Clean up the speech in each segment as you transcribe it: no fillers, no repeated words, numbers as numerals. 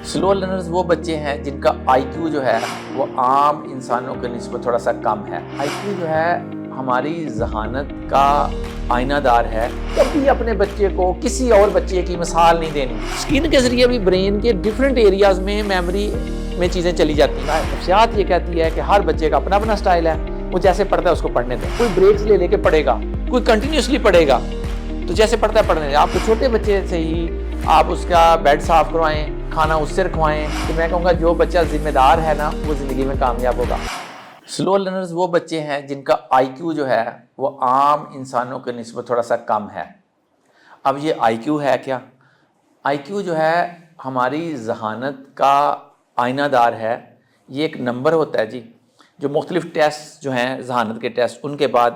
سلو learners وہ بچے ہیں جن کا آئی کیو جو ہے وہ عام انسانوں کے نسبت تھوڑا سا کم ہے۔ آئی کیو جو ہے ہماری ذہانت کا آئینہ دار ہے۔ کبھی اپنے بچے کو کسی اور بچے کی مثال نہیں دینی۔ اسکن کے ذریعے بھی برین کے ڈیفرنٹ ایریاز میں میموری میں چیزیں چلی جاتی ہیں۔ نفسیات یہ کہتی ہے کہ ہر بچے کا اپنا اپنا سٹائل ہے، وہ جیسے پڑھتا ہے اس کو پڑھنے دیں۔ کوئی بریکس لے کے پڑھے گا، کوئی کنٹینیوسلی پڑھے گا، تو جیسے پڑھتا ہے پڑھنے دیں۔ آپ کو چھوٹے بچے سے ہی آپ اس کا بیڈ صاف کروائیں، کھانا اس سے رکھوائیں، تو میں کہوں گا جو بچہ ذمہ دار ہے نا وہ زندگی میں کامیاب ہوگا۔ سلو لرنرز وہ بچے ہیں جن کا آئی کیو جو ہے وہ عام انسانوں کے نسبت تھوڑا سا کم ہے۔ اب یہ آئی کیو ہے کیا؟ آئی کیو جو ہے ہماری ذہانت کا آئینہ دار ہے۔ یہ ایک نمبر ہوتا ہے جی، جو مختلف ٹیسٹ جو ہیں ذہانت کے ٹیسٹ ان کے بعد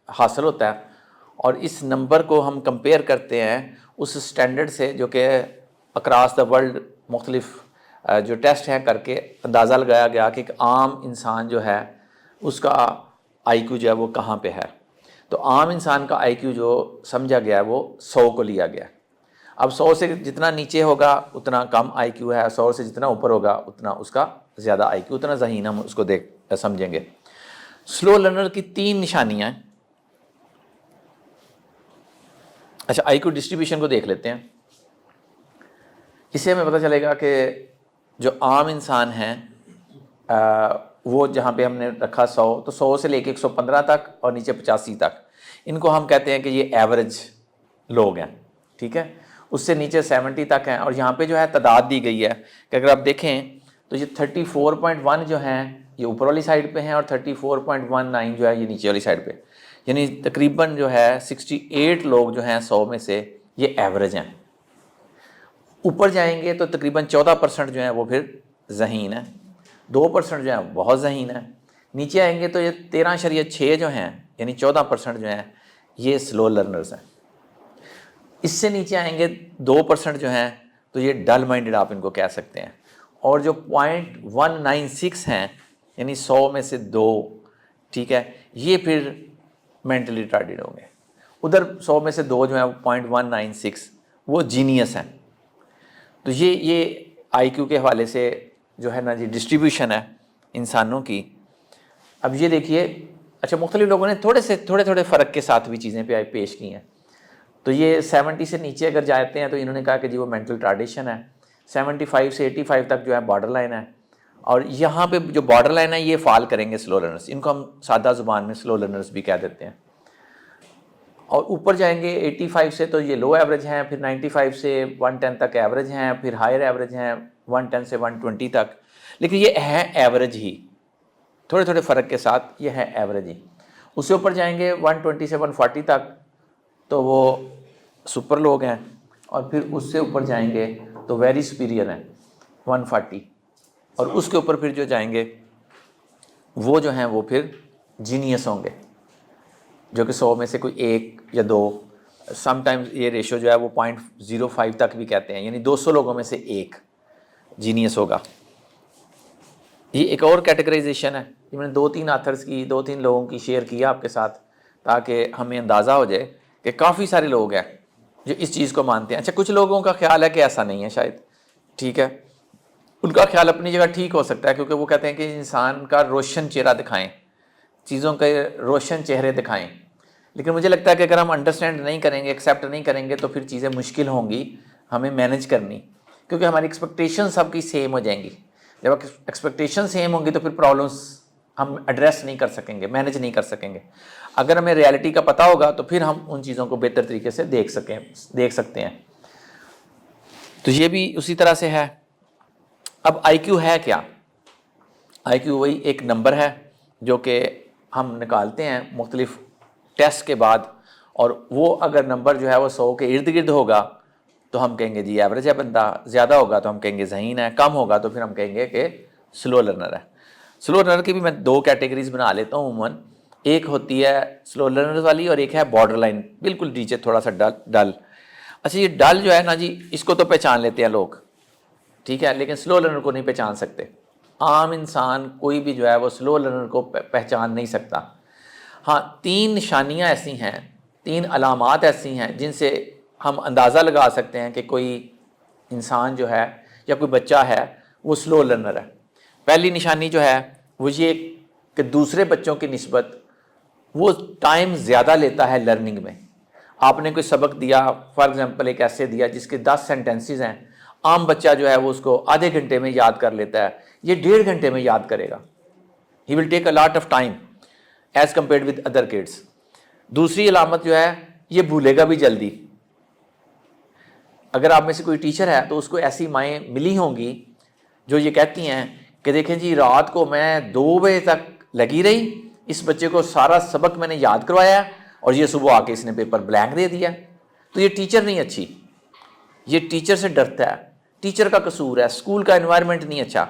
حاصل ہوتا ہے، اور اس نمبر کو ہم کمپیئر کرتے ہیں اس سٹینڈرڈ سے جو کہ اکراس دا ورلڈ مختلف جو ٹیسٹ ہیں کر کے اندازہ لگایا گیا کہ ایک عام انسان جو ہے اس کا آئی کیو جو ہے وہ کہاں پہ ہے۔ تو عام انسان کا آئی کیو جو سمجھا گیا ہے وہ 100 کو لیا گیا ہے۔ اب 100 سے جتنا نیچے ہوگا اتنا کم آئی کیو ہے، 100 سے جتنا اوپر ہوگا اتنا اس کا زیادہ آئی کیو، اتنا ذہین ہم اس کو سمجھیں گے۔ سلو لرنر کی 3 نشانیاں ہیں۔ اچھا، آئی کیو ڈسٹریبیوشن کو دیکھ لیتے ہیں۔ اس سے ہمیں پتہ چلے گا کہ جو عام انسان ہیں وہ جہاں پہ ہم نے رکھا 100، تو 100 سے لے کے 115 تک اور نیچے 85 تک، ان کو ہم کہتے ہیں کہ یہ ایوریج لوگ ہیں، ٹھیک ہے۔ اس سے نیچے 70 تک ہیں، اور یہاں پہ جو ہے تعداد دی گئی ہے کہ اگر آپ دیکھیں تو یہ 34.1 جو ہیں یہ اوپر والی سائڈ پہ ہیں، اور 34.19 جو ہے یہ نیچے والی سائڈ پہ، یعنی تقریباً جو ہے 68 لوگ جو ہیں 100 میں سے یہ ایوریج ہیں۔ اوپر جائیں گے تو تقریباً 14% جو ہیں وہ پھر ذہین ہیں، 2% جو ہیں بہت ذہین ہیں۔ نیچے آئیں گے تو یہ 13.6 جو ہیں یعنی 14% جو ہیں یہ سلو لرنرز ہیں۔ اس سے نیچے آئیں گے 2% جو ہیں تو یہ ڈل مائنڈڈ آپ ان کو کہہ سکتے ہیں، اور جو 0.196 ہیں یعنی 100 میں سے 2، ٹھیک ہے، یہ پھر مینٹلی ریٹارڈڈ ہوں گے۔ ادھر 100 میں سے 2 جو ہیں 0.196 وہ جینیس ہیں۔ تو یہ آئی کیو کے حوالے سے جو ہے نا جی ڈسٹریبیوشن ہے انسانوں کی۔ اب یہ دیکھیے، اچھا مختلف لوگوں نے تھوڑے فرق کے ساتھ بھی چیزیں پیش کی ہیں۔ تو یہ 70 سے نیچے اگر جاتے ہیں تو انہوں نے کہا کہ جی وہ مینٹل ٹارڈیشن ہے۔ 75 سے 85 تک جو ہے بارڈر لائن ہے، اور یہاں پہ جو بارڈر لائن ہے یہ فال کریں گے سلو لرنرز، ان کو ہم سادہ زبان میں سلو لرنرز بھی کہہ دیتے ہیں۔ اور اوپر جائیں گے 85 سے تو یہ لو ایوریج ہیں، پھر 95 سے 110 تک ایوریج ہیں، پھر ہائر ایوریج ہیں 110 سے 120 تک، لیکن یہ ہے ایوریج ہی، تھوڑے فرق کے ساتھ یہ ہے ایوریج ہی۔ اس سے اوپر جائیں گے 120 سے 140 تک تو وہ سپر لوگ ہیں، اور پھر اس سے اوپر جائیں گے تو ویری سپیریئر ہیں 140، اور اس کے اوپر پھر جو جائیں گے وہ جو ہیں وہ پھر جینیس ہوں گے، جو کہ 100 میں سے کوئی 1 یا 2، سم ٹائمز یہ ریشو جو ہے وہ 0.05 تک بھی کہتے ہیں، یعنی 200 لوگوں میں سے 1 جینیس ہوگا۔ یہ ایک اور کیٹیگرائزیشن ہے، یہ میں نے 2-3 آتھرز کی 2-3 لوگوں کی شیئر کیا آپ کے ساتھ تاکہ ہمیں اندازہ ہو جائے کہ کافی سارے لوگ ہیں جو اس چیز کو مانتے ہیں۔ اچھا، کچھ لوگوں کا خیال ہے کہ ایسا نہیں ہے شاید، ٹھیک ہے، ان کا خیال اپنی جگہ ٹھیک ہو سکتا ہے، کیونکہ وہ کہتے ہیں کہ انسان کا روشن چہرہ دکھائیں، چیزوں کے روشن چہرے دکھائیں، لیکن مجھے لگتا ہے کہ اگر ہم انڈرسٹینڈ نہیں کریں گے، ایکسیپٹ نہیں کریں گے، تو پھر چیزیں مشکل ہوں گی ہمیں مینیج کرنی، کیونکہ ہماری ایکسپیکٹیشن سب کی سیم ہو جائیں گی۔ جب ایکسپیکٹیشن سیم ہوں گی تو پھر پرابلمس ہم ایڈریس نہیں کر سکیں گے، مینیج نہیں کر سکیں گے۔ اگر ہمیں ریالٹی کا پتہ ہوگا تو پھر ہم ان چیزوں کو بہتر طریقے سے دیکھ سکتے ہیں۔ تو یہ بھی اسی طرح سے ہے۔ اب آئی کیو ہے کیا؟ آئی کیو وہی ایک نمبر ہے جو کہ ہم نکالتے ہیں مختلف ٹیسٹ کے بعد، اور وہ اگر نمبر جو ہے وہ 100 کے ارد گرد ہوگا تو ہم کہیں گے جی ایوریج ہے بندہ، زیادہ ہوگا تو ہم کہیں گے ذہین ہے، کم ہوگا تو پھر ہم کہیں گے کہ سلو لرنر ہے۔ سلو لرنر کی بھی میں 2 کیٹیگریز بنا لیتا ہوں عموماً، ایک ہوتی ہے سلو لرنر والی اور ایک ہے بارڈر لائن، بالکل نیچے تھوڑا سا ڈل۔ اچھا، یہ ڈل جو ہے نا جی اس کو تو پہچان لیتے ہیں لوگ، ٹھیک ہے، لیکن سلو لرنر کو نہیں پہچان سکتے۔ عام انسان کوئی بھی جو ہے وہ سلو لرنر کو پہچان نہیں سکتا۔ ہاں، 3 نشانیاں ایسی ہیں، 3 علامات ایسی ہیں جن سے ہم اندازہ لگا سکتے ہیں کہ کوئی انسان جو ہے یا کوئی بچہ ہے وہ سلو لرنر ہے، پہلی نشانی جو ہے وہ یہ کہ دوسرے بچوں کی نسبت وہ ٹائم زیادہ لیتا ہے لرننگ میں. آپ نے کوئی سبق دیا، فار ایگزامپل ایک ایسے دیا جس کے 10 سینٹینسز ہیں، عام بچہ جو ہے وہ اس کو آدھے گھنٹے میں یاد کر لیتا ہے، یہ 1.5 گھنٹے میں یاد کرے گا. He will take a lot of time as compared with other kids. دوسری علامت جو ہے یہ بھولے گا بھی جلدی. اگر آپ میں سے کوئی ٹیچر ہے تو اس کو ایسی مائیں ملی ہوں گی جو یہ کہتی ہیں کہ دیکھیں جی رات کو میں 2 بجے تک لگی رہی، اس بچے کو سارا سبق میں نے یاد کروایا اور یہ صبح آ کے اس نے پیپر بلینک دے دیا. تو یہ ٹیچر نہیں اچھی، یہ ٹیچر سے ڈرتا ہے، ٹیچر کا قصور ہے، اسکول کا انوائرمنٹ نہیں اچھا.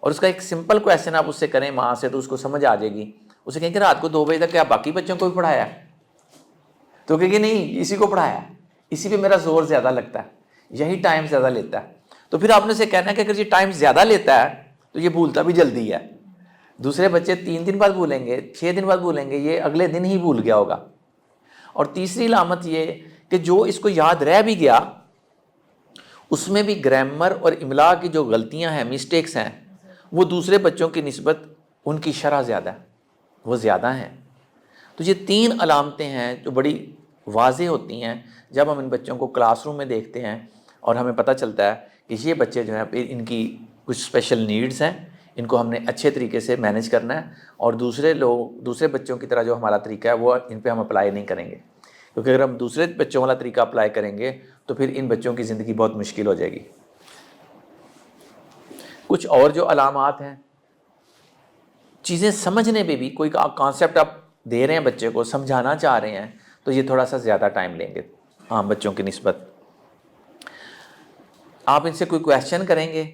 اور اس کا ایک سمپل کویسچن آپ اس سے کریں ماں سے تو اس کو سمجھ آ جائے گی. اسے کہیں کہ رات کو 2 بجے تک کیا باقی بچوں کو بھی پڑھایا؟ تو کہیں گے نہیں اسی کو پڑھایا، اسی پہ میرا زور زیادہ لگتا ہے، یہی ٹائم زیادہ لیتا ہے. تو پھر آپ نے اسے کہنا ہے کہ اگر یہ ٹائم زیادہ لیتا ہے تو یہ بھولتا بھی جلدی ہے. دوسرے بچے 3 دن بعد بھولیں گے، 6 دن بعد بھولیں گے، یہ اگلے دن ہی بھول گیا ہوگا. اور تیسری علامت یہ کہ جو اس کو یاد رہ بھی گیا اس میں بھی گرامر اور املا کی جو غلطیاں ہیں، مسٹیکس ہیں، وہ دوسرے بچوں کی نسبت ان کی شرح زیادہ ہے، وہ زیادہ ہیں. تو یہ 3 علامتیں ہیں جو بڑی واضح ہوتی ہیں جب ہم ان بچوں کو کلاس روم میں دیکھتے ہیں اور ہمیں پتہ چلتا ہے کہ یہ بچے جو ہیں ان کی کچھ اسپیشل نیڈز ہیں، ان کو ہم نے اچھے طریقے سے مینیج کرنا ہے اور دوسرے بچوں کی طرح جو ہمارا طریقہ ہے وہ ان پہ ہم اپلائی نہیں کریں گے. کیونکہ اگر ہم دوسرے بچوں والا طریقہ اپلائی کریں گے تو پھر ان بچوں کی زندگی بہت مشکل ہو جائے گی. کچھ اور جو علامات ہیں، چیزیں سمجھنے پہ بھی کوئی کانسیپٹ آپ دے رہے ہیں بچے کو، سمجھانا چاہ رہے ہیں تو یہ تھوڑا سا زیادہ ٹائم لیں گے عام بچوں کی نسبت. آپ ان سے کوئی کویشچن کریں گے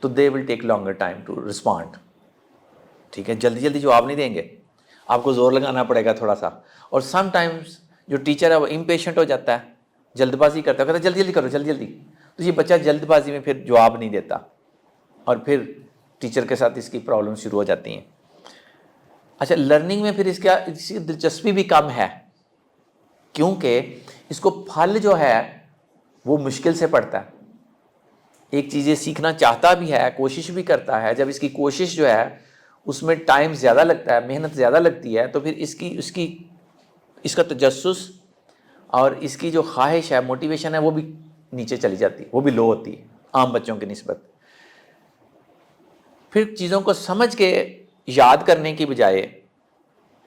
تو they will take longer time to respond. ٹھیک ہے، جلدی جلدی جواب نہیں دیں گے، آپ کو زور لگانا پڑے گا تھوڑا سا. اور سم ٹائمز جو ٹیچر ہے وہ امپیشنٹ ہو جاتا ہے، جلد بازی کرتا ہے، کہتا ہے جلدی جلدی کرو جلدی جلدی. تو یہ بچہ جلد بازی میں پھر جواب نہیں دیتا اور پھر ٹیچر کے ساتھ اس کی پرابلم شروع ہو جاتی ہیں. اچھا، لرننگ میں پھر اس کی دلچسپی بھی کم ہے کیونکہ اس کو پھل جو ہے وہ مشکل سے پڑتا ہے. ایک چیز یہ سیکھنا چاہتا بھی ہے، کوشش بھی کرتا ہے، جب اس کی کوشش جو ہے اس میں ٹائم زیادہ لگتا ہے، محنت زیادہ لگتی ہے، تو پھر اس کا تجسس اور اس کی جو خواہش ہے، موٹیویشن ہے، وہ بھی نیچے چلی جاتی ہے، وہ بھی لو ہوتی ہے عام بچوں کی نسبت. پھر چیزوں کو سمجھ کے یاد کرنے کی بجائے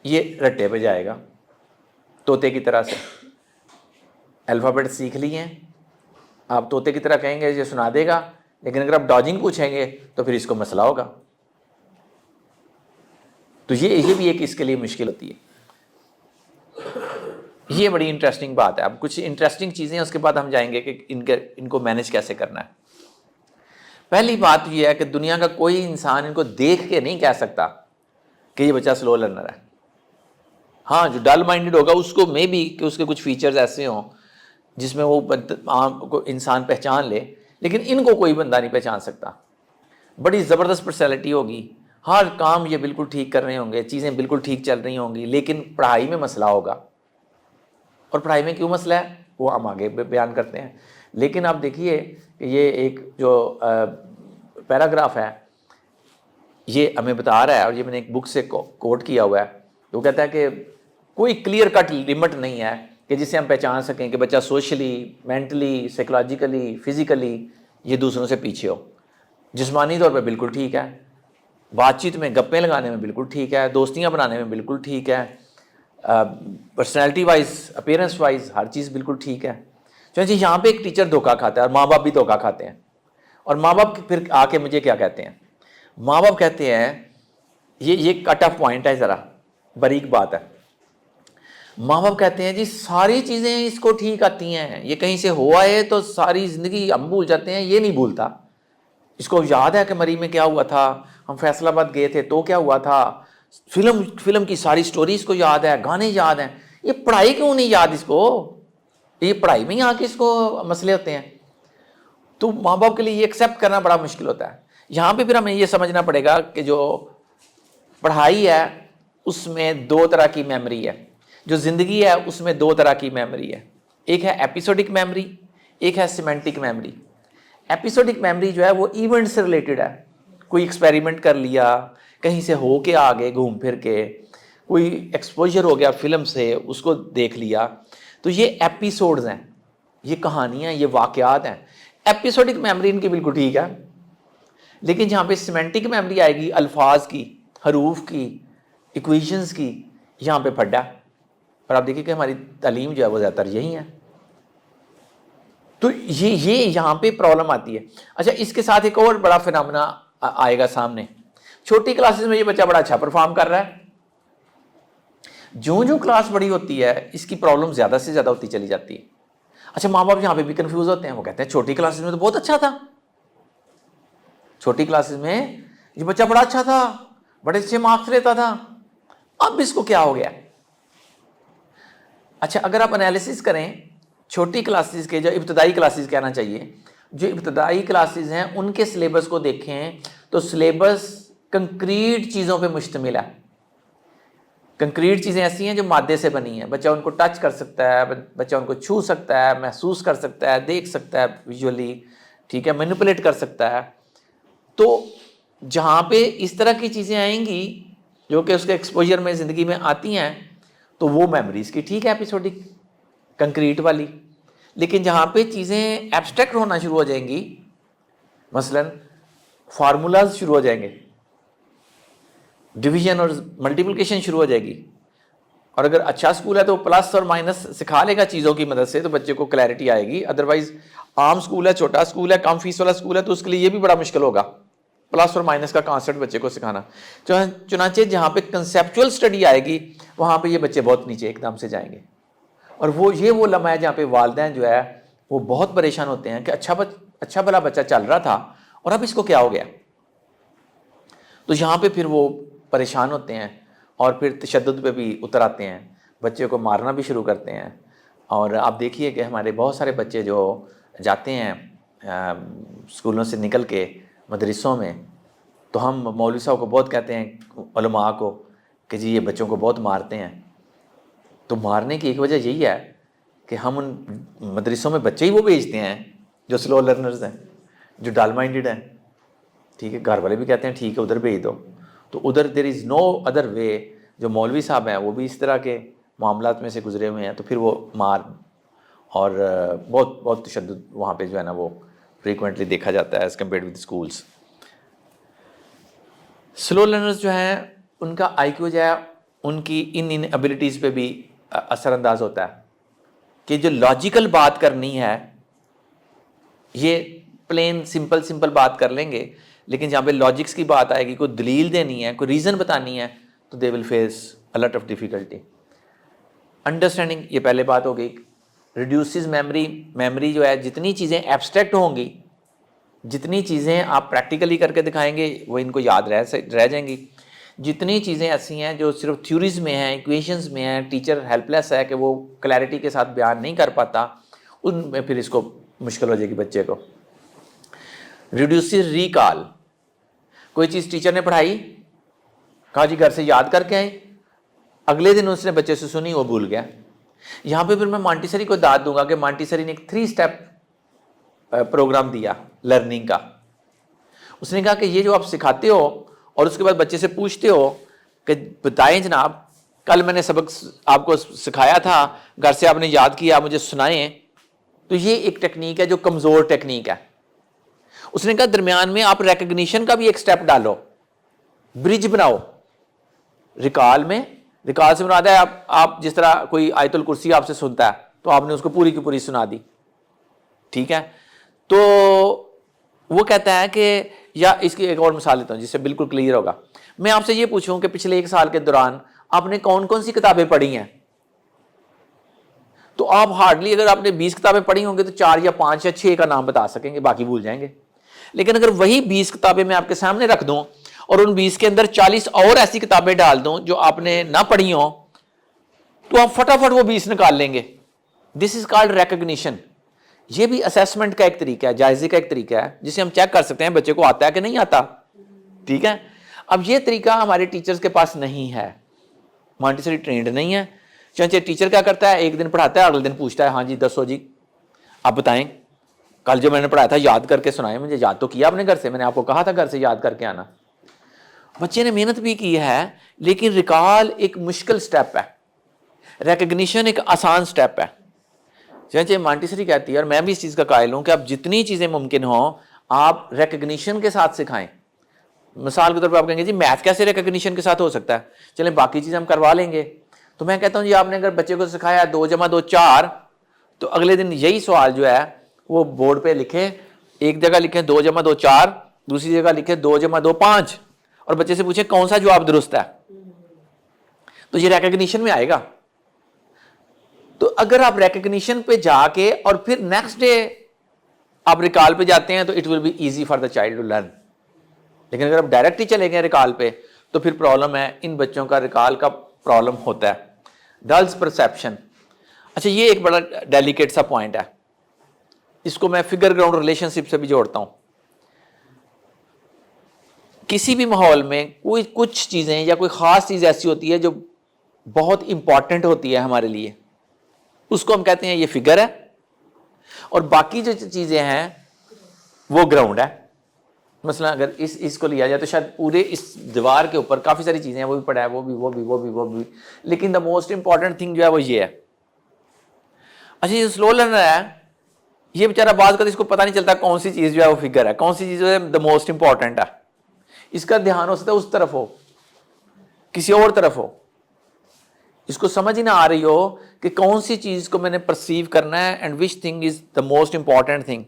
یہ رٹے پہ جائے گا طوطے کی طرح سے. الفابیٹ سیکھ لیے ہیں، آپ طوطے کی طرح کہیں گے یہ سنا دے گا، لیکن اگر آپ ڈاجنگ پوچھیں گے تو پھر اس کو مسئلہ ہوگا. تو یہ بھی ایک اس کے لیے مشکل ہوتی ہے. یہ بڑی انٹرسٹنگ بات ہے. اب کچھ انٹرسٹنگ چیزیں اس کے بعد ہم جائیں گے کہ ان کو مینیج کیسے کرنا ہے. پہلی بات یہ ہے کہ دنیا کا کوئی انسان ان کو دیکھ کے نہیں کہہ سکتا کہ یہ بچہ سلو لرنر ہے. ہاں، جو ڈل مائنڈڈ ہوگا اس کو میں بھی کہ اس کے کچھ فیچرز ایسے ہوں جس میں وہ عام کو انسان پہچان لے، لیکن ان کو کوئی بندہ نہیں پہچان سکتا. بڑی زبردست پرسنالٹی ہوگی، ہر کام یہ بالکل ٹھیک کر رہے ہوں گے، چیزیں بالکل ٹھیک چل رہی ہوں گی، لیکن پڑھائی میں مسئلہ ہوگا. اور پڑھائی میں کیوں مسئلہ ہے وہ ہم آگے بیان کرتے ہیں. لیکن آپ دیکھیے کہ یہ ایک جو پیراگراف ہے یہ ہمیں بتا رہا ہے، اور یہ میں نے ایک بک سے کوٹ کیا ہوا ہے. وہ کہتا ہے کہ کوئی کلیئر کٹ لمٹ نہیں ہے کہ جسے ہم پہچان سکیں کہ بچہ سوشلی، مینٹلی، سائیکولوجیکلی، فزیکلی یہ دوسروں سے پیچھے ہو. جسمانی طور پہ بالکل ٹھیک ہے، بات چیت میں گپیں لگانے میں بالکل ٹھیک ہے، دوستیاں بنانے میں بالکل ٹھیک ہے، پرسنالٹی وائز، اپیرنس وائز ہر چیز بالکل ٹھیک ہے. چنانچہ یہاں پہ ایک ٹیچر دھوکہ کھاتا ہے اور ماں باپ بھی دھوکہ کھاتے ہیں. اور ماں باپ پھر آ کے مجھے کیا کہتے ہیں؟ ماں باپ کہتے ہیں، یہ کٹ آف پوائنٹ ہے، ذرا باریک بات ہے. ماں باپ کہتے ہیں جی ساری چیزیں اس کو ٹھیک آتی ہیں، یہ کہیں سے ہوا ہے تو ساری زندگی ہم بھول جاتے ہیں، یہ نہیں بھولتا. اس کو یاد ہے کہ مری میں کیا ہوا تھا، ہم فیصل آباد گئے تھے تو کیا ہوا تھا، فلم کی ساری سٹوریز کو یاد ہے، گانے یاد ہیں. یہ پڑھائی کیوں نہیں یاد اس کو؟ یہ پڑھائی میں ہی آ کے اس کو مسئلے ہوتے ہیں. تو ماں باپ کے لیے یہ ایکسیپٹ کرنا بڑا مشکل ہوتا ہے. یہاں پہ پھر ہمیں یہ سمجھنا پڑے گا کہ جو پڑھائی ہے اس میں 2 طرح کی میموری ہے، جو زندگی ہے اس میں 2 طرح کی میموری ہے. ایک ہے ایپیسوڈک میموری، ایک ہے سیمینٹک میموری. ایپیسوڈک میموری جو ہے وہ ایونٹ سے ریلیٹڈ ہے. کوئی ایکسپیریمنٹ کر لیا, کہیں سے ہو کے آ گئے گھوم پھر کے, کوئی ایکسپوجر ہو گیا فلم سے, اس کو دیکھ لیا, تو یہ ایپیسوڈز ہیں, یہ کہانیاں, یہ واقعات ہیں. ایپیسوڈک میموری ان کی بالکل ٹھیک ہے, لیکن جہاں پہ سیمینٹک میموری آئے گی, الفاظ کی, حروف کی, ایکویشنز کی, یہاں پہ پھڈا. اور آپ دیکھیں کہ ہماری تعلیم جو ہے وہ زیادہ تر یہی ہے. تو یہ یہاں پہ پرابلم آتی ہے. اچھا, اس کے ساتھ ایک اور بڑا فنامنا آئے گا سامنے. چھوٹی کلاسز میں یہ بچہ بڑا اچھا پرفارم کر رہا ہے, جو کلاس بڑی ہوتی ہے اس کی پرابلم زیادہ سے زیادہ ہوتی چلی جاتی ہے. اچھا, ماں باپ یہاں پہ بھی کنفیوز ہوتے ہیں, وہ کہتے ہیں چھوٹی کلاسز میں تو بہت اچھا تھا, چھوٹی کلاسز میں یہ بچہ بڑا اچھا تھا, بڑے اچھے مارکس لیتا تھا, اب اس کو کیا ہو گیا. اچھا, اگر آپ انالیسس کریں چھوٹی کلاسز کے, جو ابتدائی کلاسز کہنا چاہیے, جو ابتدائی کلاسز ہیں ان کے سلیبس کو دیکھیں تو سلیبس کنکریٹ چیزوں پہ مشتمل ہے. کنکریٹ چیزیں ایسی ہیں جو مادے سے بنی ہیں, بچہ ان کو ٹچ کر سکتا ہے, بچہ ان کو چھو سکتا ہے, محسوس کر سکتا ہے, دیکھ سکتا ہے ویژولی, ٹھیک ہے, مینیپولیٹ کر سکتا ہے. تو جہاں پہ اس طرح کی چیزیں آئیں گی جو کہ اس کے ایکسپوجر میں زندگی میں آتی ہیں, تو وہ میموریز کی ٹھیک ہے ایپیسوڈک کنکریٹ والی. لیکن جہاں پہ چیزیں ایبسٹریکٹ ہونا شروع ہو جائیں گی, مثلاً فارمولاز شروع ہو جائیں گے, ڈویژن اور ملٹیپلیکیشن شروع ہو جائے گی, اور اگر اچھا اسکول ہے تو پلس اور مائنس سکھا لے گا چیزوں کی مدد سے, تو بچے کو کلیئرٹی آئے گی. ادروائز عام اسکول ہے, چھوٹا اسکول ہے, کم فیس والا اسکول ہے, تو اس کے لیے یہ بھی بڑا مشکل ہوگا پلس اور مائنس کا کانسیپٹ بچے کو سکھانا. چنانچہ جہاں پہ کنسیپچول اسٹڈی آئے گی وہاں پہ یہ بچے بہت نیچے ایک دم سے جائیں گے. اور وہ لمحہ ہے جہاں پہ والدین جو ہے وہ بہت پریشان ہوتے ہیں کہ اچھا بھلا بچہ چل رہا تھا اور اب اس کو کیا ہو گیا. تو یہاں پہ پھر وہ پریشان ہوتے ہیں اور پھر تشدد پہ بھی اتر آتے ہیں, بچے کو مارنا بھی شروع کرتے ہیں. اور آپ دیکھیے کہ ہمارے بہت سارے بچے جو جاتے ہیں اسکولوں سے نکل کے مدرسوں میں, تو ہم مولوی صاحب کو بہت کہتے ہیں, علماء کو, کہ جی یہ بچوں کو بہت مارتے ہیں. تو مارنے کی ایک وجہ یہی ہے کہ ہم ان مدرسوں میں بچے ہی وہ بھیجتے ہیں جو سلو لرنرز ہیں, جو ڈال مائنڈڈ ہیں, ٹھیک ہے. گھر والے بھی کہتے ہیں ٹھیک ہے ادھر بھیج دو, تو ادھر دیر از نو ادر وے. جو مولوی صاحب ہیں وہ بھی اس طرح کے معاملات میں سے گزرے ہوئے ہیں, تو پھر وہ مار اور بہت بہت تشدد وہاں پہ جو ہے نا وہ فریکوینٹلی دیکھا جاتا ہے as compared with schools. Slow learners جو ہیں ان کا آئی کیو جو ہے ان کی ان ایبلٹیز پہ بھی اثر انداز ہوتا ہے کہ جو لاجیکل بات کرنی ہے یہ پلین سمپل بات کر لیں گے, لیکن جہاں پہ لاجکس کی بات آئے گی, کوئی دلیل دینی ہے, کوئی ریزن بتانی ہے, تو they will face a lot of difficulty. Understanding, یہ پہلے بات ہو گئی. ریڈیوسز میموری جو ہے جتنی چیزیں ایبسٹریکٹ ہوں گی, جتنی چیزیں آپ پریکٹیکلی کر کے دکھائیں گے وہ ان کو یاد رہ جائیں گی. جتنی چیزیں ایسی ہیں جو صرف تھیوریز میں ہیں, ایکویشنز میں ہیں, ٹیچر ہیلپ لیس ہے کہ وہ کلیئرٹی کے ساتھ بیان نہیں کر پاتا, ان میں پھر اس کو مشکل ہو جائے گی بچے کو. ریڈیوسز ریکال, کوئی چیز ٹیچر نے پڑھائی, کہا جی گھر سے یاد کر کے آئیں, اگلے دن اس نے بچے سے سنی, وہ بھول گیا. یہاں پہ پھر میں مانٹیسری کو داد دوں گا کہ مانٹیسری نے ایک 3 اسٹیپ پروگرام دیا لرننگ کا. اس نے کہا کہ یہ جو آپ سکھاتے ہو اور اس کے بعد بچے سے پوچھتے ہو کہ بتائیں جناب کل میں نے سبق آپ کو سکھایا تھا, گھر سے آپ نے یاد کیا, مجھے سنائیں, تو یہ ایک ٹیکنیک ہے جو کمزور ٹیکنیک ہے. اس نے کہا درمیان میں آپ ریکگنیشن کا بھی ایک سٹیپ ڈالو, برج بناؤ. ریکال سے مراد ہے آپ جس طرح کوئی آیت الکرسی آپ سے سنتا ہے تو آپ نے اس کو پوری کی پوری سنا دی, ٹھیک ہے. تو وہ کہتا ہے کہ, یا اس کی ایک اور مثال دیتا ہوں جس سے بالکل کلیئر ہوگا. میں آپ سے یہ پوچھوں کہ پچھلے 1 سال کے دوران آپ نے کون کون سی کتابیں پڑھی ہیں, تو آپ ہارڈلی, اگر آپ نے 20 کتابیں پڑھی ہوں گے تو 4 یا 5 یا 6 کا نام بتا سکیں گے, باقی بھول جائیں گے. لیکن اگر وہی 20 کتابیں میں آپ کے سامنے رکھ دوں اور ان 20 کے اندر 40 اور ایسی کتابیں ڈال دوں جو آپ نے نہ پڑھی ہوں, تو آپ فٹافٹ وہ 20 نکال لیں گے. دس از کالڈ ریکگنیشن. یہ بھی اسیسمنٹ کا ایک طریقہ ہے, جائزے کا ایک طریقہ ہے, جسے ہم چیک کر سکتے ہیں بچے کو آتا ہے کہ نہیں آتا, ٹھیک ہے. اب یہ طریقہ ہمارے ٹیچرز کے پاس نہیں ہے, مانٹیسری ٹرینڈ نہیں ہے. چنانچہ ٹیچر کیا کرتا ہے, ایک دن پڑھاتا ہے, اگلے دن پوچھتا ہے ہاں جی دسو جی آپ بتائیں, کل جو میں نے پڑھایا تھا یاد کر کے سنائے مجھے، یاد تو کیا آپ نے گھر سے، میں نے آپ کو کہا تھا گھر سے یاد کر کے آنا. بچے نے محنت بھی کی ہے لیکن ریکال ایک مشکل سٹیپ ہے، ریکگنیشن ایک آسان سٹیپ ہے. چنانچہ مانٹیسری کہتی ہے، اور میں بھی اس چیز کا قائل ہوں، کہ آپ جتنی چیزیں ممکن ہوں آپ ریکگنیشن کے ساتھ سکھائیں. مثال کے طور پہ آپ کہیں گے جی میتھ کیسے ریکگنیشن کے ساتھ ہو سکتا ہے، چلیں باقی چیزیں ہم کروا لیں گے. تو میں کہتا ہوں جی آپ نے اگر بچے کو سکھایا 2 + 2 4، تو اگلے دن یہی سوال جو ہے وہ بورڈ پہ لکھیں، ایک جگہ لکھیں 2 + 2 4، دوسری جگہ لکھیں 2 + 2 5، اور بچے سے پوچھیں کون سا جواب درست ہے. تو یہ ریکگنیشن میں آئے گا. تو اگر آپ ریکگنیشن پہ جا کے اور پھر نیکسٹ ڈے آپ ریکال پہ جاتے ہیں تو it will be easy for the child to learn. لیکن اگر آپ ڈائریکٹ ہی چلے گئے ریکال پہ تو پھر پرابلم ہے، ان بچوں کا ریکال کا پرابلم ہوتا ہے. ڈلز پرسیپشن، اچھا یہ ایک بڑا ڈیلیکیٹ سا پوائنٹ ہے، اس کو میں فگر گراؤنڈ ریلیشن شپ سے بھی جوڑتا ہوں. کسی بھی ماحول میں کوئی کچھ چیزیں یا کوئی خاص چیز ایسی ہوتی ہے جو بہت امپورٹنٹ ہوتی ہے ہمارے لیے، اس کو ہم کہتے ہیں یہ فگر ہے، اور باقی جو چیزیں ہیں وہ گراؤنڈ ہے. مثلا اگر اس کو لیا جائے تو شاید پورے اس دیوار کے اوپر کافی ساری چیزیں ہیں، وہ بھی پڑا ہے، وہ بھی، لیکن دا موسٹ امپورٹنٹ تھنگ جو ہے وہ یہ ہے. اچھا یہ سلو لرنر ہے، یہ بیچارہ بعض کا اس کو پتہ نہیں چلتا کون سی چیز جو ہے وہ فگر ہے، کون سی چیز جو ہے دا موسٹ امپورٹنٹ ہے. اس کا دھیان ہو سکتا ہے اس طرف ہو، کسی اور طرف ہو، اس کو سمجھ ہی نہ آ رہی ہو کہ کون سی چیز کو میں نے پرسیو کرنا ہے and which thing is the most important thing.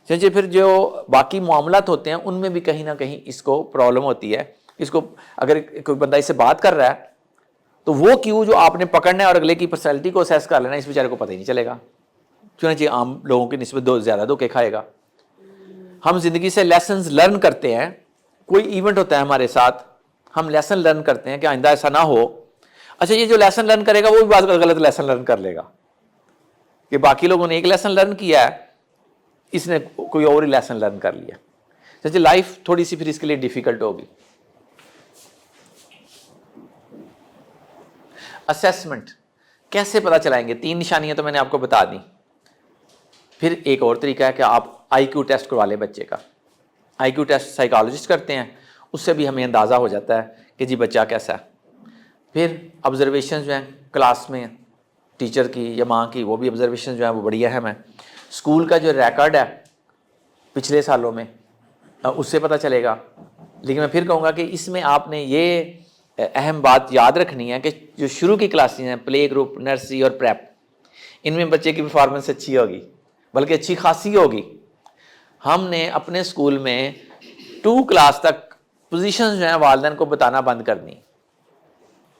چنانچہ پھر جو باقی معاملات ہوتے ہیں ان میں بھی کہیں نہ کہیں اس کو پرابلم ہوتی ہے. اس کو اگر کوئی بندہ اس سے بات کر رہا ہے تو وہ کیوں جو آپ نے پکڑنا ہے اور اگلے کی پرسنالٹی کو اسیس کر لینا، اس بیچارے کو پتہ ہی نہیں چلے گا. چنانچہ عام لوگوں کی نسبت زیادہ دھوکے کھائے گا. ہم زندگی سے لیسنز لرن کرتے ہیں، کوئی ایونٹ ہوتا ہے ہمارے ساتھ، ہم لیسن لرن کرتے ہیں کہ آئندہ ایسا نہ ہو. اچھا یہ جو لیسن لرن کرے گا وہ بھی بعض غلط لیسن لرن کر لے گا، کہ باقی لوگوں نے ایک لیسن لرن کیا ہے، اس نے کوئی اور ہی لیسن لرن کر لیا. جیسے لائف تھوڑی سی پھر اس کے لیے ڈیفیکلٹ ہوگی. اسیسمنٹ کیسے پتہ چلائیں گے؟ 3 نشانیاں تو میں نے آپ کو بتا دی. پھر ایک اور طریقہ ہے کہ آپ آئی کیو ٹیسٹ کروا لیں بچے کا. آئی کیو ٹیسٹ سائیکالوجسٹ کرتے ہیں، اس سے بھی ہمیں اندازہ ہو جاتا ہے کہ جی بچہ کیسا ہے. پھر آبزرویشن جو ہیں کلاس میں ٹیچر کی یا ماں کی، وہ بھی آبزرویشن جو ہیں وہ بڑی اہم ہے. اسکول کا جو ریکارڈ ہے پچھلے سالوں میں اس سے پتہ چلے گا. لیکن میں پھر کہوں گا کہ اس میں آپ نے یہ اہم بات یاد رکھنی ہے کہ جو شروع کی کلاسز ہیں، پلے گروپ، نرسری اور پریپ، ان میں بچے کی پرفارمنس اچھی ہوگی، بلکہ اچھی خاصی ہوگی. ہم نے اپنے اسکول میں 2 کلاس تک پوزیشنز جو ہیں والدین کو بتانا بند کر دی.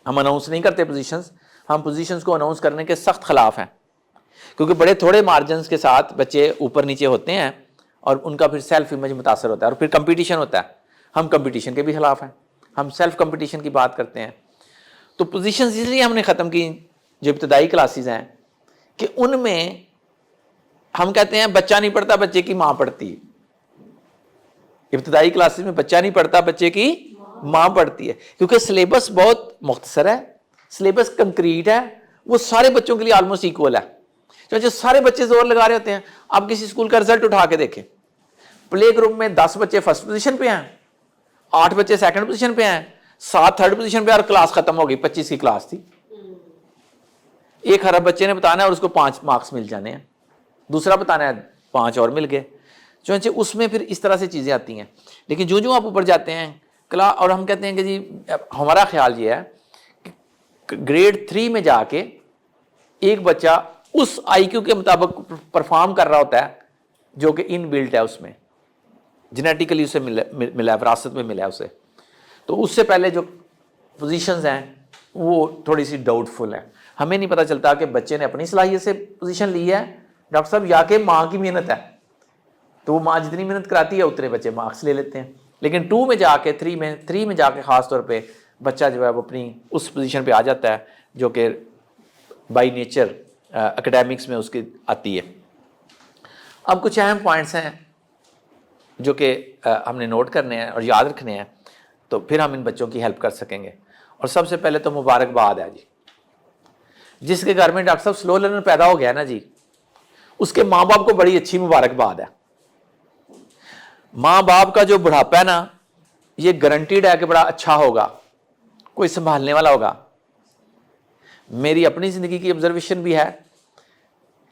ہم اناؤنس نہیں کرتے پوزیشنز، ہم پوزیشنز کو اناؤنس کرنے کے سخت خلاف ہیں، کیونکہ بڑے تھوڑے مارجنز کے ساتھ بچے اوپر نیچے ہوتے ہیں اور ان کا پھر سیلف امیج متاثر ہوتا ہے، اور پھر کمپٹیشن ہوتا ہے. ہم کمپٹیشن کے بھی خلاف ہیں، ہم سیلف کمپٹیشن کی بات کرتے ہیں. تو پوزیشنز اس لیے ہم نے ختم کی جو ابتدائی کلاسز ہیں کہ ان میں ہم کہتے ہیں بچہ نہیں پڑھتا، بچے کی ماں پڑھتی. ابتدائی کلاسز میں بچہ نہیں پڑھتا، بچے کی ماں پڑھتی ہے، کیونکہ سلیبس بہت مختصر ہے، سلیبس کنکریٹ ہے، وہ سارے بچوں کے لیے آلموسٹ ایکول ہے. جو سارے بچے زور لگا رہے ہوتے ہیں. آپ کسی اسکول کا رزلٹ اٹھا کے دیکھیں، پلے گروپ میں 10 بچے فرسٹ پوزیشن پہ ہیں، 8 بچے سیکنڈ پوزیشن پہ ہیں، 7 تھرڈ پوزیشن پہ، اور کلاس ختم ہو گئی. 25 کی کلاس تھی. 1 ارب بچے نے بتانا ہے اور اس کو 5 مارکس مل جانے ہیں، دوسرا بتانا ہے 5 اور مل گئے. چونچہ اس میں پھر اس طرح سے چیزیں آتی ہیں. لیکن جو آپ اوپر جاتے ہیں اور ہم کہتے ہیں کہ جی ہمارا خیال یہ ہے کہ گریڈ 3 میں جا کے ایک بچہ اس آئی کیو کے مطابق پرفارم کر رہا ہوتا ہے جو کہ ان بلٹ ہے، اس میں جینیٹیکلی اسے ملا ہے، وراثت میں ملا ہے اسے. تو اس سے پہلے جو پوزیشنز ہیں وہ تھوڑی سی ڈاؤٹ فل ہیں. ہمیں نہیں پتہ چلتا کہ بچے نے اپنی صلاحیت سے پوزیشن لی ہے ڈاکٹر صاحب یا کہ ماں کی محنت ہے. تو وہ ماں جتنی محنت کراتی ہے اتنے بچے مارکس لے لیتے ہیں. لیکن 2 میں جا کے 3 میں جا کے خاص طور پہ بچہ جو ہے وہ اپنی اس پوزیشن پہ آ جاتا ہے جو کہ بائی نیچر اکیڈیمکس میں اس کی آتی ہے. اب کچھ اہم پوائنٹس ہیں جو کہ ہم نے نوٹ کرنے ہیں اور یاد رکھنے ہیں، تو پھر ہم ان بچوں کی ہیلپ کر سکیں گے. اور سب سے پہلے تو مبارکباد ہے جی، جس کے گھر میں ڈاکٹر صاحب سلو لرنر پیدا ہو گیا نا جی، اس کے ماں باپ کو بڑی اچھی مبارکباد ہے. ماں باپ کا جو بڑھاپا ہے نا یہ گارنٹیڈ ہے کہ بڑا اچھا ہوگا, کوئی سنبھالنے والا ہوگا. میری اپنی زندگی کی آبزرویشن بھی ہے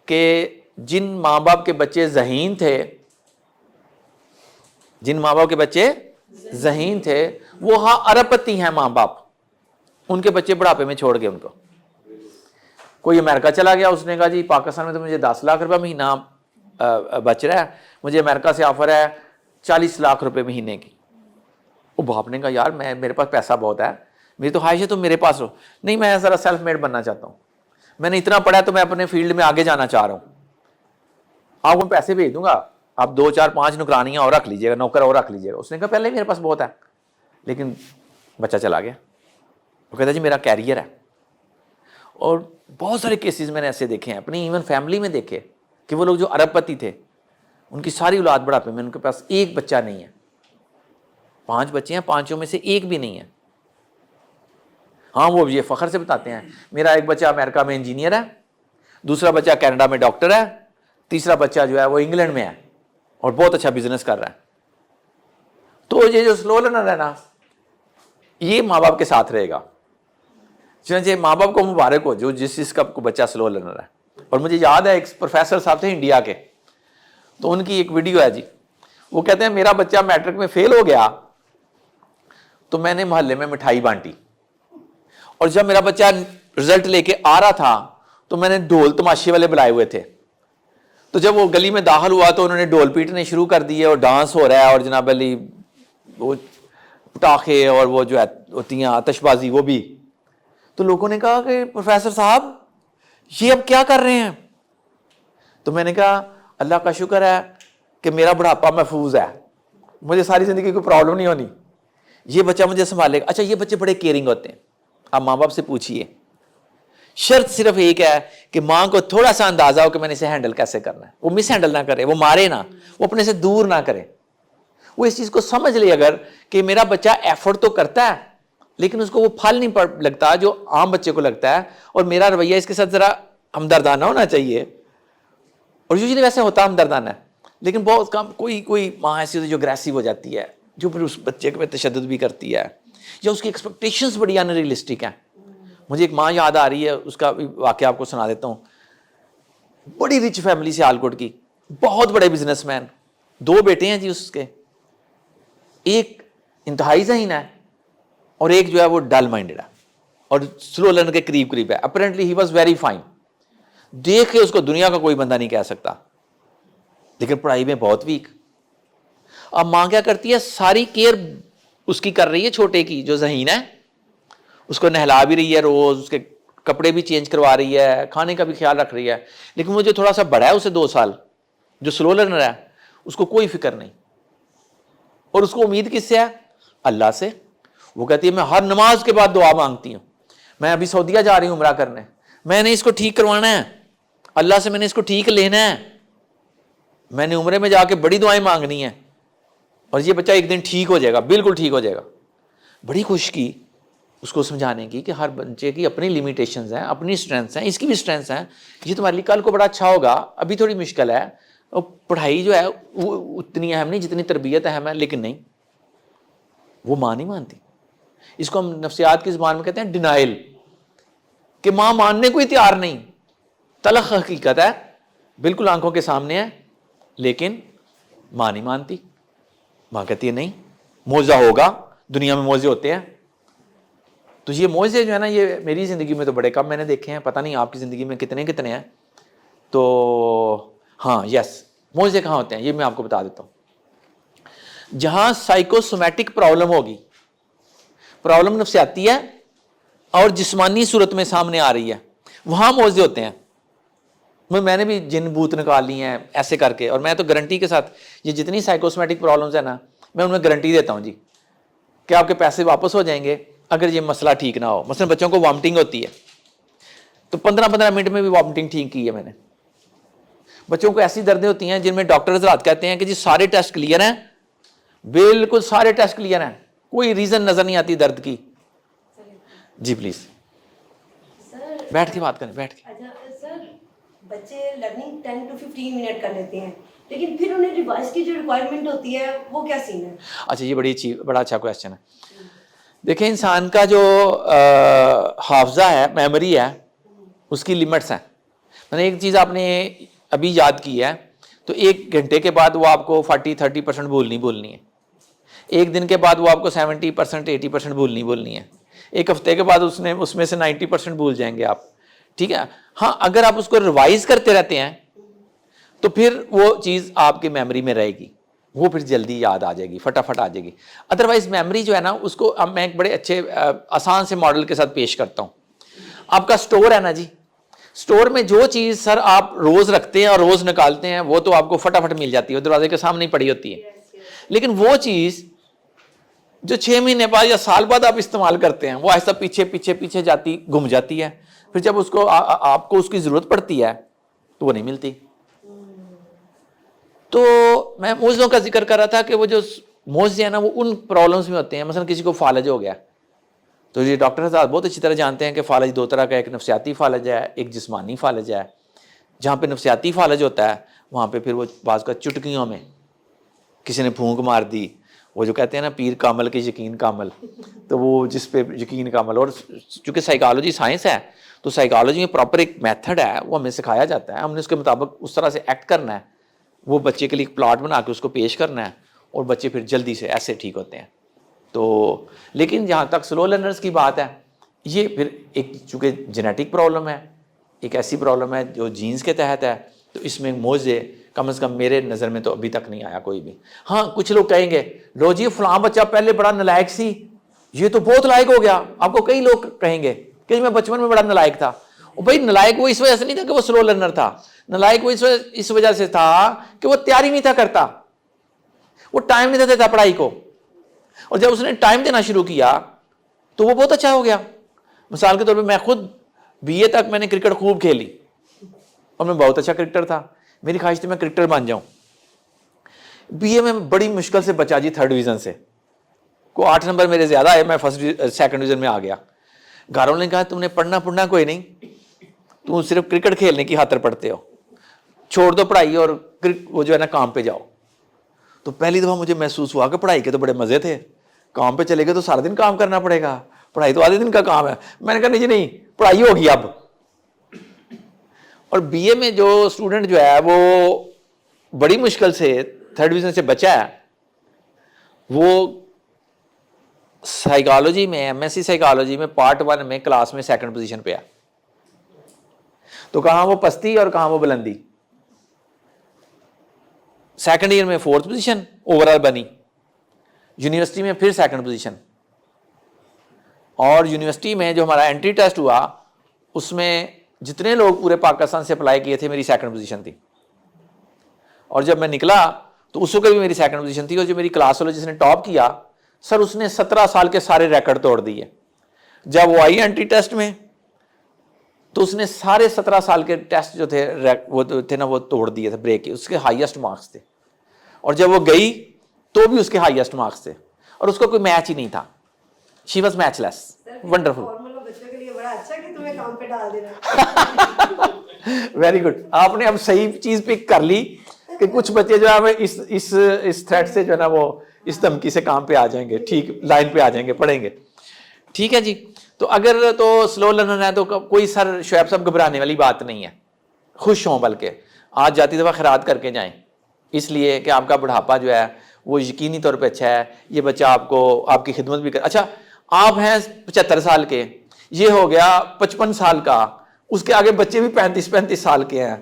کہ جن ماں باپ کے بچے ذہین تھے, جن ماں باپ کے بچے ذہین تھے, وہ ہاں ارب پتی ہیں ماں باپ, ان کے بچے بڑھاپے میں چھوڑ گئے ان کو. کوئی امریکہ چلا گیا, اس نے کہا جی پاکستان میں تو مجھے 10 لاکھ روپے مہینہ بچ رہا ہے, مجھے امریکہ سے آفر ہے 40 لاکھ روپے مہینے کی. وہ باپ نے کہا یار میرے پاس پیسہ بہت ہے, میری تو خواہش ہے تم میرے پاس ہو. نہیں, میں ذرا سیلف میڈ بننا چاہتا ہوں, میں نے اتنا پڑھا ہے تو میں اپنے فیلڈ میں آگے جانا چاہ رہا ہوں, آپ کو پیسے بھیج دوں گا, آپ 2 4 5 نوکرانیاں اور رکھ لیجیے گا, نوکر اور رکھ لیجیے گا. اس نے کہا پہلے ہی میرے پاس بہت ہے. لیکن بچہ چلا گیا. وہ کہتا جی میرا کیریئر ہے. اور بہت سارے کیسز میں نے ایسے دیکھے ہیں, اپنی ایون فیملی میں دیکھے کہ وہ لوگ جو ارب پتی تھے ان کی ساری اولاد بڑھاپے میں, ان کے پاس ایک بچہ نہیں ہے. 5 بچے ہیں, 5 میں سے ایک بھی نہیں ہے. ہاں وہ یہ فخر سے بتاتے ہیں میرا ایک بچہ امریکہ میں انجینئر ہے, دوسرا بچہ کینیڈا میں ڈاکٹر ہے, تیسرا بچہ جو ہے وہ انگلینڈ میں ہے اور بہت اچھا بزنس کر رہا ہے. تو یہ جو سلو لرنر ہے نا یہ ماں باپ کے ساتھ رہے گا. چنانچہ ماں باپ کو مبارک ہو جو جس چیز کا بچہ سلو لرنر ہے. اور مجھے یاد ہے ایک پروفیسر صاحب تھے انڈیا کے, تو ان کی ایک ویڈیو ہے جی, وہ کہتے ہیں میرا بچہ میٹرک میں فیل ہو گیا تو میں نے محلے میں مٹھائی بانٹی, اور جب میرا بچہ رزلٹ لے کے آ رہا تھا تو میں نے ڈھول تماشے والے بلائے ہوئے تھے. تو جب وہ گلی میں داخل ہوا تو انہوں نے ڈھول پیٹنے شروع کر دیے اور ڈانس ہو رہا ہے, اور جناب علی وہ پٹاخے اور وہ جو ہوتی ہیں آتش بازی وہ بھی. تو لوگوں نے کہا کہ پروفیسر صاحب یہ اب کیا کر رہے ہیں؟ تو میں نے کہا اللہ کا شکر ہے کہ میرا بڑھاپا محفوظ ہے, مجھے ساری زندگی کوئی پرابلم نہیں ہونی, یہ بچہ مجھے سنبھالے گا. اچھا یہ بچے بڑے کیئرنگ ہوتے ہیں, آپ ماں باپ سے پوچھئے, شرط صرف ایک ہے کہ ماں کو تھوڑا سا اندازہ ہو کہ میں نے اسے ہینڈل کیسے کرنا ہے. وہ مس ہینڈل نہ کرے, وہ مارے نہ, وہ اپنے سے دور نہ کرے, وہ اس چیز کو سمجھ لے اگر کہ میرا بچہ ایفرٹ تو کرتا ہے لیکن اس کو وہ پھل نہیں لگتا جو عام بچے کو لگتا ہے, اور میرا رویہ اس کے ساتھ ذرا ہمدردانہ ہونا چاہیے. اور یوزلی ویسے ہوتا ہمدردانہ ہے, لیکن بہت کم کوئی ماں ایسی ہوتی ہے جو اگریسو ہو جاتی ہے, جو پھر اس بچے کے پہ تشدد بھی کرتی ہے, یا اس کی ایکسپیکٹیشنز بڑی ان ریئلسٹک ہیں. مجھے ایک ماں یاد آ رہی ہے, اس کا واقعہ آپ کو سنا دیتا ہوں. بڑی رچ فیملی سے آلکوٹ کی, بہت بڑے بزنس مین, 2 بیٹے ہیں جی اس کے, ایک انتہائی ذہین ہے اور ایک جو ہے وہ ڈل مائنڈڈ ہے اور سلو لرنر کے قریب قریب ہے. Apparently he was very fine, دیکھ کے اس کو دنیا کا کوئی بندہ نہیں کہہ سکتا, لیکن پڑھائی میں بہت ویک. اب ماں کیا کرتی ہے, ساری کیئر اس کی کر رہی ہے چھوٹے کی جو ذہین ہے, اس کو نہلا بھی رہی ہے روز, اس کے کپڑے بھی چینج کروا رہی ہے, کھانے کا بھی خیال رکھ رہی ہے. لیکن وہ جو تھوڑا سا بڑا ہے اسے 2 سال, جو سلو لرنر ہے, اس کو کوئی فکر نہیں. اور اس کو امید کس سے ہے؟ اللہ سے. وہ کہتی ہے میں ہر نماز کے بعد دعا مانگتی ہوں, میں ابھی سعودیہ جا رہی ہوں عمرہ کرنے, میں نے اس کو ٹھیک کروانا ہے, اللہ سے میں نے اس کو ٹھیک لینا ہے, میں نے عمرے میں جا کے بڑی دعائیں مانگنی ہیں, اور یہ بچہ ایک دن ٹھیک ہو جائے گا, بالکل ٹھیک ہو جائے گا. بڑی خوش کی اس کو سمجھانے کی کہ ہر بچے کی اپنی لمیٹیشنز ہیں, اپنی اسٹرینتھس ہیں, اس کی بھی اسٹرینتھس ہیں, یہ تمہارے لیے کل کو بڑا اچھا ہوگا, ابھی تھوڑی مشکل ہے. اور پڑھائی جو ہے وہ اتنی اہم نہیں جتنی تربیت اہم ہے. لیکن نہیں, وہ ماں نہیں مانتی. اس کو ہم نفسیات کی زبان میں کہتے ہیں ڈینائل, کہ ماں ماننے کو ہی تیار نہیں. تلخ حقیقت ہے, بالکل آنکھوں کے سامنے ہے, لیکن ماں نہیں مانتی. ماں کہتی ہے نہیں, معجزہ ہوگا, دنیا میں معجزے ہوتے ہیں. تو یہ معجزے جو ہے نا یہ میری زندگی میں تو بڑے کم میں نے دیکھے ہیں, پتہ نہیں آپ کی زندگی میں کتنے ہیں. تو ہاں یس, معجزے کہاں ہوتے ہیں یہ میں آپ کو بتا دیتا ہوں. جہاں سائیکوسومیٹک پرابلم ہوگی, پرابلم نفسیاتی ہے اور جسمانی صورت میں سامنے آ رہی ہے, وہاں معجزے ہوتے ہیں. میں نے بھی جن بھوت نکال لی ہیں ایسے کر کے, اور میں تو گارنٹی کے ساتھ یہ جتنی سائیکوسومیٹک پرابلمز ہیں نا میں ان میں گارنٹی دیتا ہوں جی کہ آپ کے پیسے واپس ہو جائیں گے اگر یہ مسئلہ ٹھیک نہ ہو. مثلا بچوں کو وامٹنگ ہوتی ہے تو 15 منٹ میں بھی وامٹنگ ٹھیک کی ہے میں نے. بچوں کو ایسی دردیں ہوتی ہیں جن میں ڈاکٹر حضرات کہتے ہیں کہ جی سارے ٹیسٹ کلیئر ہیں, بالکل سارے ٹیسٹ کلیئر ہیں, کوئی ریزن نظر نہیں آتی درد کی. جی پلیز بیٹھ کے بات کریں, بیٹھ کے. بچے لرننگ 10 to 15 منٹ کر لیتے ہیں, لیکن پھر انہیں ریوائز کی جو ریکوائرمنٹ ہوتی ہے وہ کیا سین ہے؟ اچھا یہ بڑا اچھا کویشچن ہے. دیکھیں انسان کا جو حافظہ ہے, میموری ہے, اس کی لمٹس ہیں. میں نے ایک چیز آپ نے ابھی یاد کی ہے تو 1 گھنٹے کے بعد وہ آپ کو 40-30% بولنی ہے. 1 دن کے بعد وہ آپ کو 70% 80% بولنی ہے. 1 ہفتے کے بعد اس میں سے 90% بھول جائیں گے آپ. ٹھیک ہے. ہاں اگر آپ اس کو ریوائز کرتے رہتے ہیں تو پھر وہ چیز آپ کی میموری میں رہے گی, وہ پھر جلدی یاد آ جائے گی, فٹافٹ آ جائے گی. ادروائز میموری جو ہے نا اس کو اب میں ایک بڑے اچھے آسان سے ماڈل کے ساتھ پیش کرتا ہوں. آپ کا سٹور ہے نا جی, سٹور میں جو چیز سر آپ روز رکھتے ہیں اور روز نکالتے ہیں وہ تو آپ کو فٹافٹ مل جاتی ہے, دروازے کے سامنے ہی پڑی ہوتی ہے. لیکن وہ چیز جو 6 مہینے بعد یا سال بعد آپ استعمال کرتے ہیں وہ ایسا پیچھے جاتی گم جاتی ہے. پھر جب اس کو آپ کو اس کی ضرورت پڑتی ہے تو وہ نہیں ملتی. تو میں موزوں کا ذکر کر رہا تھا کہ وہ جو موزے ہیں نا وہ ان پرابلمس میں ہوتے ہیں. مثلا کسی کو فالج ہو گیا تو یہ ڈاکٹر صاحب بہت اچھی طرح جانتے ہیں کہ فالج 2 طرح کا, ایک نفسیاتی فالج ہے, ایک جسمانی فالج ہے. جہاں پہ نفسیاتی فالج ہوتا ہے وہاں پہ پھر وہ بعض کا چٹکیوں میں کسی نے پھونک مار دی, وہ جو کہتے ہیں نا پیر کامل کے یقین کامل, تو وہ جس پہ یقین کامل. اور چونکہ سائیکالوجی سائنس ہے تو سائیکالوجی میں پراپر ایک میتھڈ ہے, وہ ہمیں سکھایا جاتا ہے, ہم نے اس کے مطابق اس طرح سے ایکٹ کرنا ہے, وہ بچے کے لیے ایک پلاٹ بنا کے اس کو پیش کرنا ہے, اور بچے پھر جلدی سے ایسے ٹھیک ہوتے ہیں. تو لیکن جہاں تک سلو لرنرز کی بات ہے, یہ پھر ایک چونکہ جینیٹک پرابلم ہے, ایک ایسی پرابلم ہے جو جینز کے تحت ہے, تو اس میں موزے کم از کم میرے نظر میں تو ابھی تک نہیں آیا کوئی بھی. ہاں کچھ لوگ کہیں گے لو جی فلاں بچہ پہلے بڑا نالائق سی, یہ تو بہت لائق ہو گیا. آپ کو کئی لوگ کہیں گے کہ میں بچپن میں بڑا نالائق تھا. بھائی نالائق وہ اس وجہ سے نہیں تھا کہ وہ سلو لرنر تھا, نالائق وہ اس وجہ سے تھا کہ وہ تیاری نہیں تھا کرتا, وہ ٹائم نہیں دیتا تھا پڑھائی کو. اور جب اس نے ٹائم دینا شروع کیا تو وہ بہت اچھا ہو گیا. مثال کے طور پہ میں خود BA تک میں نے کرکٹ خوب کھیلی اور میں بہت اچھا کرکٹر تھا. میری خواہش تھی میں کرکٹر بن جاؤں. BA میں بڑی مشکل سے بچا جی 3rd ڈویژن سے, کو 8 نمبر میرے زیادہ آئے, میں 2nd ڈویژن میں آ گیا. گھر والوں نے کہا تم نے پڑھنا کوئی نہیں, تم صرف کرکٹ کھیلنے کی خاطر پڑھتے ہو, چھوڑ دو پڑھائی اور وہ جو ہے نا کام پہ جاؤ. تو پہلی دفعہ مجھے محسوس ہوا کہ پڑھائی کے تو بڑے مزے تھے, کام پہ چلے گئے تو سارا دن کام کرنا پڑے گا, پڑھائی تو آدھے دن کا کام ہے. میں نے کہا نہیں جی نہیں, پڑھائی ہوگی اب. اور BA میں جو اسٹوڈنٹ جو ہے وہ بڑی مشکل سے 3rd ڈویژن سے بچا ہے, وہ سائیکالوجی میں MSc سائیکالوجی میں پارٹ 1 میں کلاس میں 2nd پوزیشن پہ ہے. تو کہاں وہ پستی اور کہاں وہ بلندی. 2nd ایئر میں 4th پوزیشن اوور آل بنی, یونیورسٹی میں پھر 2nd پوزیشن, اور یونیورسٹی میں جو ہمارا انٹری ٹیسٹ ہوا اس میں جتنے لوگ پورے پاکستان سے اپلائی کیے تھے میری 2nd پوزیشن تھی. اور جب میں نکلا تو اس وقت بھی میری 2nd پوزیشن تھی. اور جو میری کلاس والے جس نے ٹاپ کیا سر, اس نے 17 سال کے سارے ریکارڈ توڑ دیے. جب وہ آئی انٹری ٹیسٹ میں تو اس نے سارے 17 سال کے ٹیسٹ جو تھے وہ تھے نا وہ توڑ دیے تھے, بریک, اس کے ہائیسٹ مارکس تھے. اور جب وہ گئی تو بھی اس کے ہائیسٹ مارکس تھے, اور اس کو کوئی میچ ہی نہیں تھا. She was match less. Wonderful, very good. آپ نے اب صحیح چیز پک کر لی کہ کچھ بچے جو ہے اس تھریٹ سے جو ہے نا وہ اس دھمکی سے کام پہ آ جائیں گے, ٹھیک لائن پہ آ جائیں گے, پڑھیں گے. ٹھیک ہے جی. تو اگر تو سلو لرنر ہے تو کوئی سر شعیب صاحب گھبرانے والی بات نہیں ہے, خوش ہوں, بلکہ آج جاتی دفعہ خیرات کر کے جائیں, اس لیے کہ آپ کا بڑھاپا جو ہے وہ یقینی طور پہ اچھا ہے. یہ بچہ آپ کو آپ کی خدمت بھی کر. اچھا آپ ہیں 75 سال کے, یہ ہو گیا 55 سال کا, اس کے آگے بچے بھی 35 سال کے ہیں.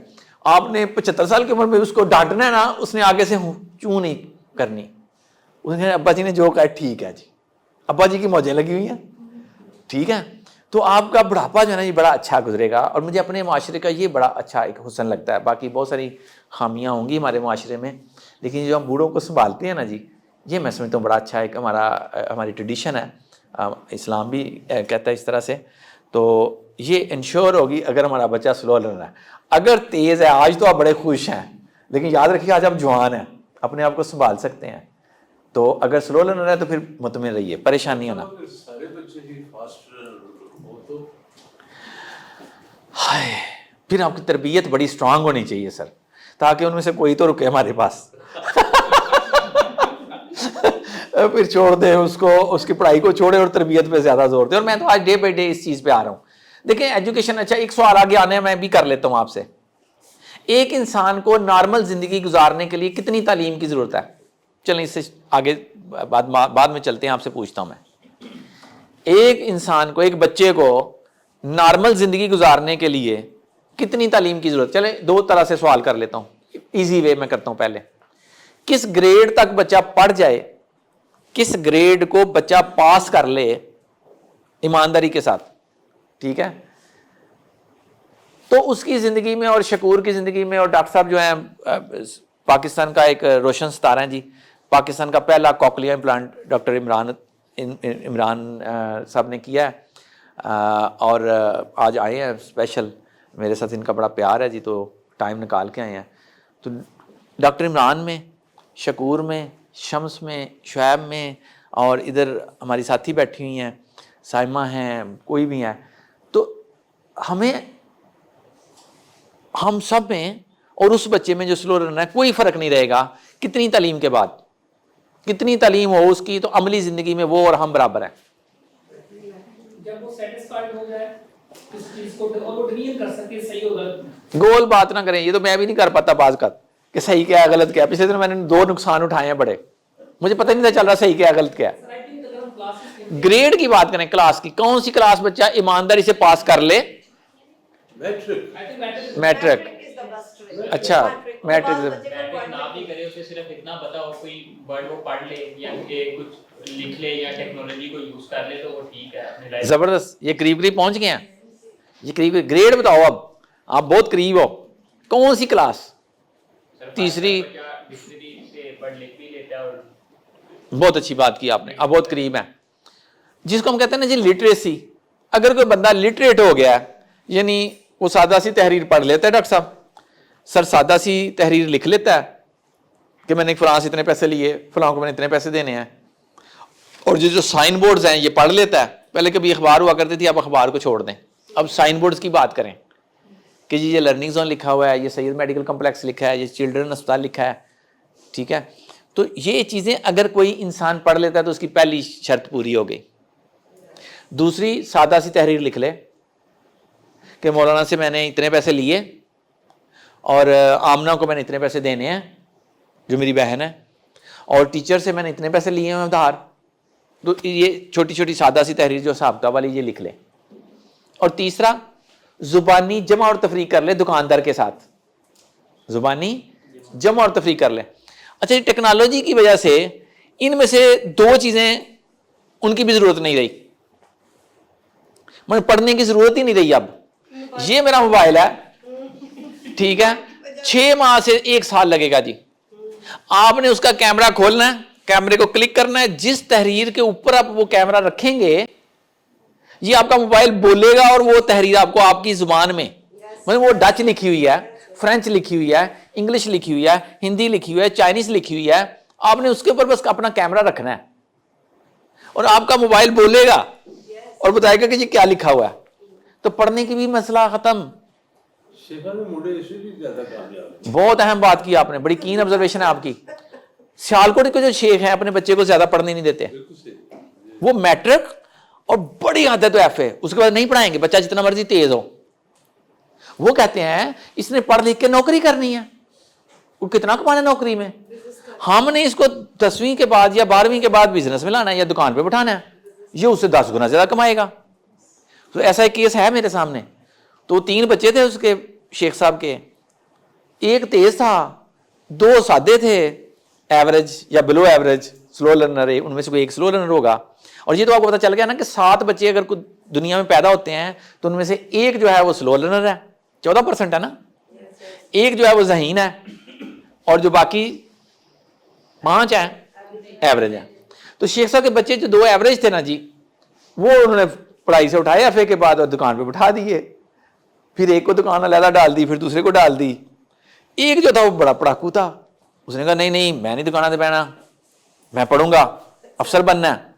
آپ نے 75 سال کی عمر میں اس کو ڈانٹنا ہے نا, اس نے آگے سے چوں نہیں کرنی. اس نے ابا جی نے جو کہا ٹھیک ہے جی, ابا جی کی موجیں لگی ہوئی ہیں, ٹھیک ہے. تو آپ کا بڑھاپا جو ہے نا یہ بڑا اچھا گزرے گا. اور مجھے اپنے معاشرے کا یہ بڑا اچھا ایک حسن لگتا ہے. باقی بہت ساری خامیاں ہوں گی ہمارے معاشرے میں, لیکن جو ہم بوڑھوں کو سنبھالتے ہیں نا جی, یہ میں سمجھتا ہوں بڑا اچھا ایک ہماری ٹریڈیشن ہے. اسلام بھی کہتا ہے اس طرح سے. تو یہ انشور ہوگی اگر ہمارا بچہ سلو لرنر ہے. اگر تیز ہے, آج تو آپ بڑے خوش ہیں, لیکن یاد رکھیے آج آپ جوان ہیں, اپنے آپ کو سنبھال سکتے ہیں. تو اگر سلو لرنر ہے تو پھر مطمئن رہیے, پریشان نہیں ہونا. ہائے پھر آپ کی تربیت بڑی اسٹرانگ ہونی چاہیے سر, تاکہ ان میں سے کوئی تو رکے ہمارے پاس. پھر چھوڑ دیں اس کو, اس کی پڑھائی کو چھوڑے اور تربیت پہ زیادہ زور دیں. اور میں تو آج ڈے بائی ڈے اس چیز پہ آ رہا ہوں. دیکھیں ایجوکیشن, اچھا ایک سوال آگے آنے میں بھی کر لیتا ہوں آپ سے. ایک انسان کو نارمل زندگی گزارنے کے لیے کتنی تعلیم کی ضرورت ہے؟ چلیں اس سے آگے بعد میں چلتے ہیں, آپ سے پوچھتا ہوں میں. ایک انسان کو, ایک بچے کو نارمل زندگی گزارنے کے لیے کتنی تعلیم کی ضرورت؟ چلیں دو طرح سے سوال کر لیتا ہوں, ایزی وے میں کرتا ہوں. پہلے کس گریڈ تک بچہ پڑھ جائے, کس گریڈ کو بچہ پاس کر لے ایمانداری کے ساتھ, ٹھیک ہے, تو اس کی زندگی میں اور شکور کی زندگی میں. اور ڈاکٹر صاحب جو ہیں پاکستان کا ایک روشن ستارہ ہیں جی, پاکستان کا پہلا کوکلیا امپلانٹ ڈاکٹر عمران صاحب نے کیا ہے, اور آج آئے ہیں اسپیشل, میرے ساتھ ان کا بڑا پیار ہے جی, تو ٹائم نکال کے آئے ہیں. تو ڈاکٹر عمران میں, شکور میں, شمس میں, شعیب میں, اور ادھر ہماری ساتھی بیٹھی ہوئی ہیں, سائمہ ہیں, کوئی بھی ہیں, تو ہم سب میں اور اس بچے میں جو سلو لرنر ہے کوئی فرق نہیں رہے گا کتنی تعلیم کے بعد, کتنی تعلیم ہو اس کی, تو عملی زندگی میں وہ اور ہم برابر ہیں. جب وہ سیٹسفائیڈ ہو جائے اس چیز کو, اور وہ ڈیل کر سکے صحیح ہوگا. گول بات نہ کریں, یہ تو میں بھی نہیں کر پاتا بعض کا کہ صحیح کیا ہے غلط کیا ہے. پچھلے دن میں نے 2 نقصان اٹھائے ہیں بڑے, مجھے پتہ نہیں تھا چل رہا صحیح کیا ہے غلط کیا ہے. گریڈ کی بات کریں, کلاس کی, کون سی کلاس بچہ ایمانداری سے پاس کر لے؟ میٹرک. اچھا میٹرک نہ بھی کرے, اسے صرف اتنا پتا ہو, کوئی ورڈ وہ پڑھ لے یا کچھ لکھ لے یا ٹیکنالوجی کو یوز کر لے, تو وہ ٹھیک ہے. زبردست, یہ قریب پہنچ گئے ہیں, یہ قریب. گریڈ بتاؤ اب, آپ بہت قریب ہو, کون سی کلاس؟ تیسری. پڑھ لکھ بھی لیتا ہے. اور بہت اچھی بات کی آپ نے, اب بہت قریب ہے. جس کو ہم کہتے ہیں نا جی لٹریسی, اگر کوئی بندہ لٹریٹ ہو گیا, یعنی وہ سادہ سی تحریر پڑھ لیتا ہے, ڈاکٹر صاحب سر سادہ سی تحریر لکھ لیتا ہے کہ میں نے فلاں سے اتنے پیسے لیے, فلاں کو میں نے اتنے پیسے دینے ہیں, اور جو سائن بورڈز ہیں یہ پڑھ لیتا ہے. پہلے کبھی اخبار ہوا کرتی تھی, اب اخبار کو چھوڑ دیں, اب سائن بورڈز کی بات کریں کہ جی یہ لرننگ زون لکھا ہوا ہے, یہ سید میڈیکل کمپلیکس لکھا ہے, یہ چلڈرن اسپتال لکھا ہے, ٹھیک ہے. تو یہ چیزیں اگر کوئی انسان پڑھ لیتا ہے تو اس کی پہلی شرط پوری ہو گئی. دوسری, سادہ سی تحریر لکھ لے کہ مولانا سے میں نے اتنے پیسے لیے اور آمنہ کو میں نے اتنے پیسے دینے ہیں جو میری بہن ہے, اور ٹیچر سے میں نے اتنے پیسے لیے ہیں ادھار. تو یہ چھوٹی چھوٹی سادہ سی تحریر جو ثابتہ والی یہ لکھ لے. اور تیسرا, زبانی جمع اور تفریق کر لے دکاندار کے ساتھ, زبانی جمع اور تفریق کر لے. اچھا, ٹیکنالوجی کی وجہ سے ان میں سے 2 چیزیں ان کی بھی ضرورت نہیں رہی, مجھے پڑھنے کی ضرورت ہی نہیں رہی. اب یہ میرا موبائل ہے, ٹھیک ہے, 6 ماہ سے 1 سال لگے گا جی. آپ نے اس کا کیمرہ کھولنا ہے, کیمرے کو کلک کرنا ہے, جس تحریر کے اوپر آپ وہ کیمرہ رکھیں گے یہ آپ کا موبائل بولے گا, اور وہ تحریر آپ کو آپ کی زبان میں, مطلب وہ ڈچ لکھی ہوئی ہے, فرینچ لکھی ہوئی ہے, انگلش لکھی ہوئی ہے, ہندی لکھی ہوئی ہے, چائنیز لکھی ہوئی ہے, آپ نے اس کے اوپر بس اپنا کیمرہ رکھنا ہے اور آپ کا موبائل بولے گا اور بتائے گا کہ یہ کیا لکھا ہوا ہے. تو پڑھنے کی بھی مسئلہ ختم. بہت اہم بات کی آپ نے, بڑی کین آبزرویشن ہے آپ کی. سیالکوٹ کے جو شیخ ہیں اپنے بچے کو زیادہ پڑھنے نہیں دیتے, وہ میٹرک اور بڑی حد ہے تو ایف اے, اس کے بعد نہیں پڑھائیں گے بچہ جتنا مرضی تیز ہو. وہ کہتے ہیں اس نے پڑھ لکھ کے نوکری کرنی ہے, وہ کتنا کمانا نوکری میں, ہم نے اس کو 10ویں کے بعد یا 12ویں کے بعد بزنس میں لانا ہے یا دکان پہ بٹھانا ہے, یہ اس سے 10 گنا زیادہ کمائے گا. تو ایسا ایک کیس ہے میرے سامنے. تو 3 بچے تھے اس کے شیخ صاحب کے, ایک تیز تھا, 2 سادے تھے, ایوریج یا بلو ایوریج سلو لرنر ہے, ان میں سے کوئی ایک سلو لرنر ہوگا. اور یہ تو آپ کو پتا چل گیا نا کہ 7 بچے اگر کوئی دنیا میں پیدا ہوتے ہیں تو ان میں سے ایک جو ہے وہ سلو لرنر ہے, 14% ہے نا, ایک جو ہے وہ ذہین ہے, اور جو باقی 5 ہیں ایوریج ہیں. تو شیخ صاحب کے بچے جو 2 ایوریج تھے نا جی, وہ انہوں نے پڑھائی سے اٹھایا ایف اے کے بعد اور دکان پہ بٹھا دیے. پھر ایک کو دکان علیحدہ ڈال دی, پھر دوسرے کو ڈال دی. ایک جو تھا وہ بڑا پڑھاکو تھا, اس نے کہا نہیں نہیں میں نہیں دکانوں سے بیٹھنا, میں پڑھوں گا, افسر بننا ہے.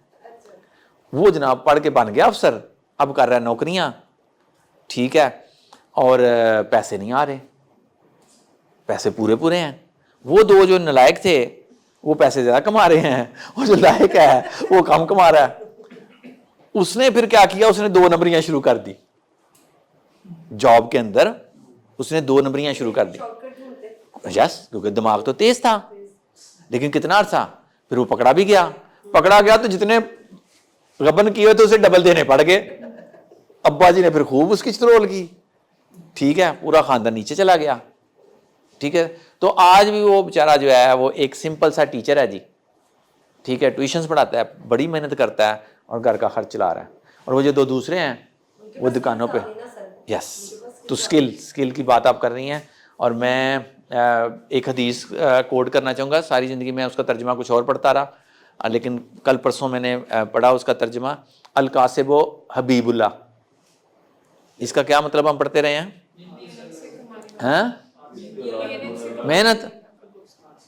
وہ جناب پڑھ کے بن گیا افسر, اب کر رہا ہے نوکریاں, ٹھیک ہے. اور پیسے نہیں آ رہے, پیسے پورے ہیں. وہ دو جو نالائق تھے وہ پیسے زیادہ کما رہے ہیں, اور جو لائق ہے وہ کم کما رہا ہے. اس نے پھر کیا کیا, اس نے 2 نمبریاں شروع کر دی جاب کے اندر, اس نے 2 نمبریاں شروع کر دی. یس, کیونکہ دماغ تو تیز تھا. لیکن کتنا عرصہ, پھر وہ پکڑا گیا تو جتنے غبن کیے تو اسے ڈبل دینے پڑ گئے. ابا جی نے پھر خوب اس کی چترول کی, ٹھیک ہے, پورا خاندان نیچے چلا گیا. ٹھیک ہے, تو آج بھی وہ بیچارہ جو ہے وہ ایک سمپل سا ٹیچر ہے جی, ٹھیک ہے, ٹیوشنز پڑھاتا ہے, بڑی محنت کرتا ہے اور گھر کا خرچ چلا رہا ہے. اور وہ جو 2 دوسرے ہیں وہ دکانوں پہ. یس, تو اسکل کی بات آپ کر رہی ہیں, اور میں ایک حدیث کوٹ کرنا چاہوں گا. ساری زندگی میں اس کا ترجمہ کچھ اور پڑھتا رہا, لیکن کل پرسوں میں نے پڑھا اس کا ترجمہ, الکاسب و حبیب اللہ. اس کا کیا مطلب ہم پڑھتے رہے ہیں؟ ہاں, محنت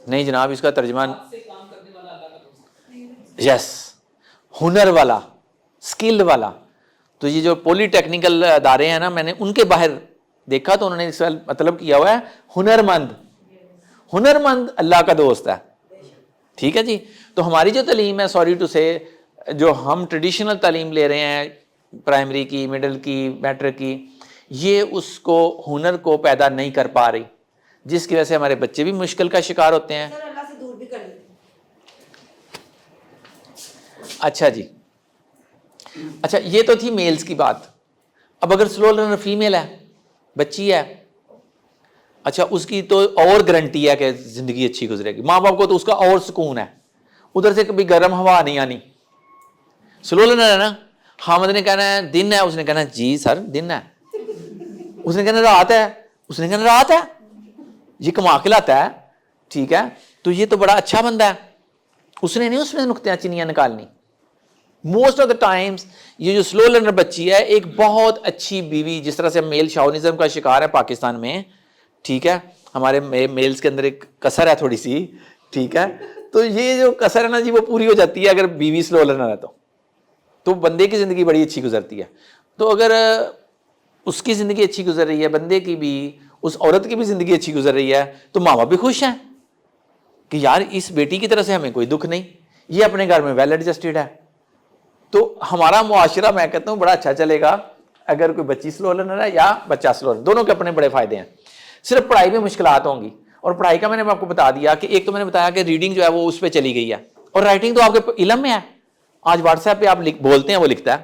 نہیں جناب, اس کا ترجمہ یس, ہنر والا, اسکل والا. تو یہ جو پولی ٹیکنیکل ادارے ہیں نا, میں نے ان کے باہر دیکھا تو انہوں نے اس کا مطلب کیا ہوا ہے ہنرمند اللہ کا دوست ہے. ٹھیک ہے جی. تو ہماری جو تعلیم ہے, سوری ٹو سے, جو ہم ٹریڈیشنل تعلیم لے رہے ہیں, پرائمری کی, مڈل کی, میٹرک کی, یہ اس کو ہنر کو پیدا نہیں کر پا رہی, جس کی وجہ سے ہمارے بچے بھی مشکل کا شکار ہوتے ہیں. اللہ سے دور بھی کر لیتے. اچھا جی, اچھا یہ تو تھی میلز کی بات. اب اگر سلو لرنر فیمیل ہے, بچی ہے, اچھا اس کی تو اور گارنٹی ہے کہ زندگی اچھی گزرے گی. ماں باپ کو تو اس کا اور سکون ہے, ادھر سے کبھی گرم ہوا نہیں آنی. سلو لرنر ہے نا, حامد نے کہنا ہے دن ہے, اس نے کہنا جی سر دن ہے. اس نے کہنا رات ہے, اس نے کہنا رات ہے. یہ کما کے لاتا ہے, ٹھیک ہے, تو یہ تو بڑا اچھا بندہ ہے. اس نے نہیں اس میں نقطیاں چینیاں نکالنی. موسٹ آف دا ٹائمز یہ جو سلو لرنر بچی ہے, ایک بہت اچھی بیوی, جس طرح سے میل شاونزم کا شکار ہے پاکستان میں, ٹھیک ہے, ہمارے میلز کے اندر ایک کسر ہے تھوڑی سی, ٹھیک ہے, تو یہ جو کسر ہے نا جی, وہ پوری ہو جاتی ہے اگر بیوی سلو لرنر ہے تو بندے کی زندگی بڑی اچھی گزرتی ہے. تو اگر اس کی زندگی اچھی گزر رہی ہے, بندے کی بھی, اس عورت کی بھی زندگی اچھی گزر رہی ہے, تو ماں باپ بھی خوش ہیں کہ یار اس بیٹی کی طرح سے ہمیں کوئی دکھ نہیں, یہ اپنے گھر میں ویل ایڈجسٹڈ ہے. تو ہمارا معاشرہ میں کہتا ہوں بڑا اچھا چلے گا اگر کوئی بچی سلو لرنر ہے یا بچہ سلو لرنر, دونوں کے اپنے بڑے فائدے ہیں. صرف پڑھائی میں مشکلات ہوں گی, اور پڑھائی کا میں نے آپ کو بتا دیا کہ ایک تو میں نے بتایا کہ ریڈنگ جو ہے وہ اس پہ چلی گئی ہے, اور رائٹنگ تو آپ کے علم میں ہے. آج واٹس ایپ پہ آپ بولتے ہیں وہ لکھتا ہے.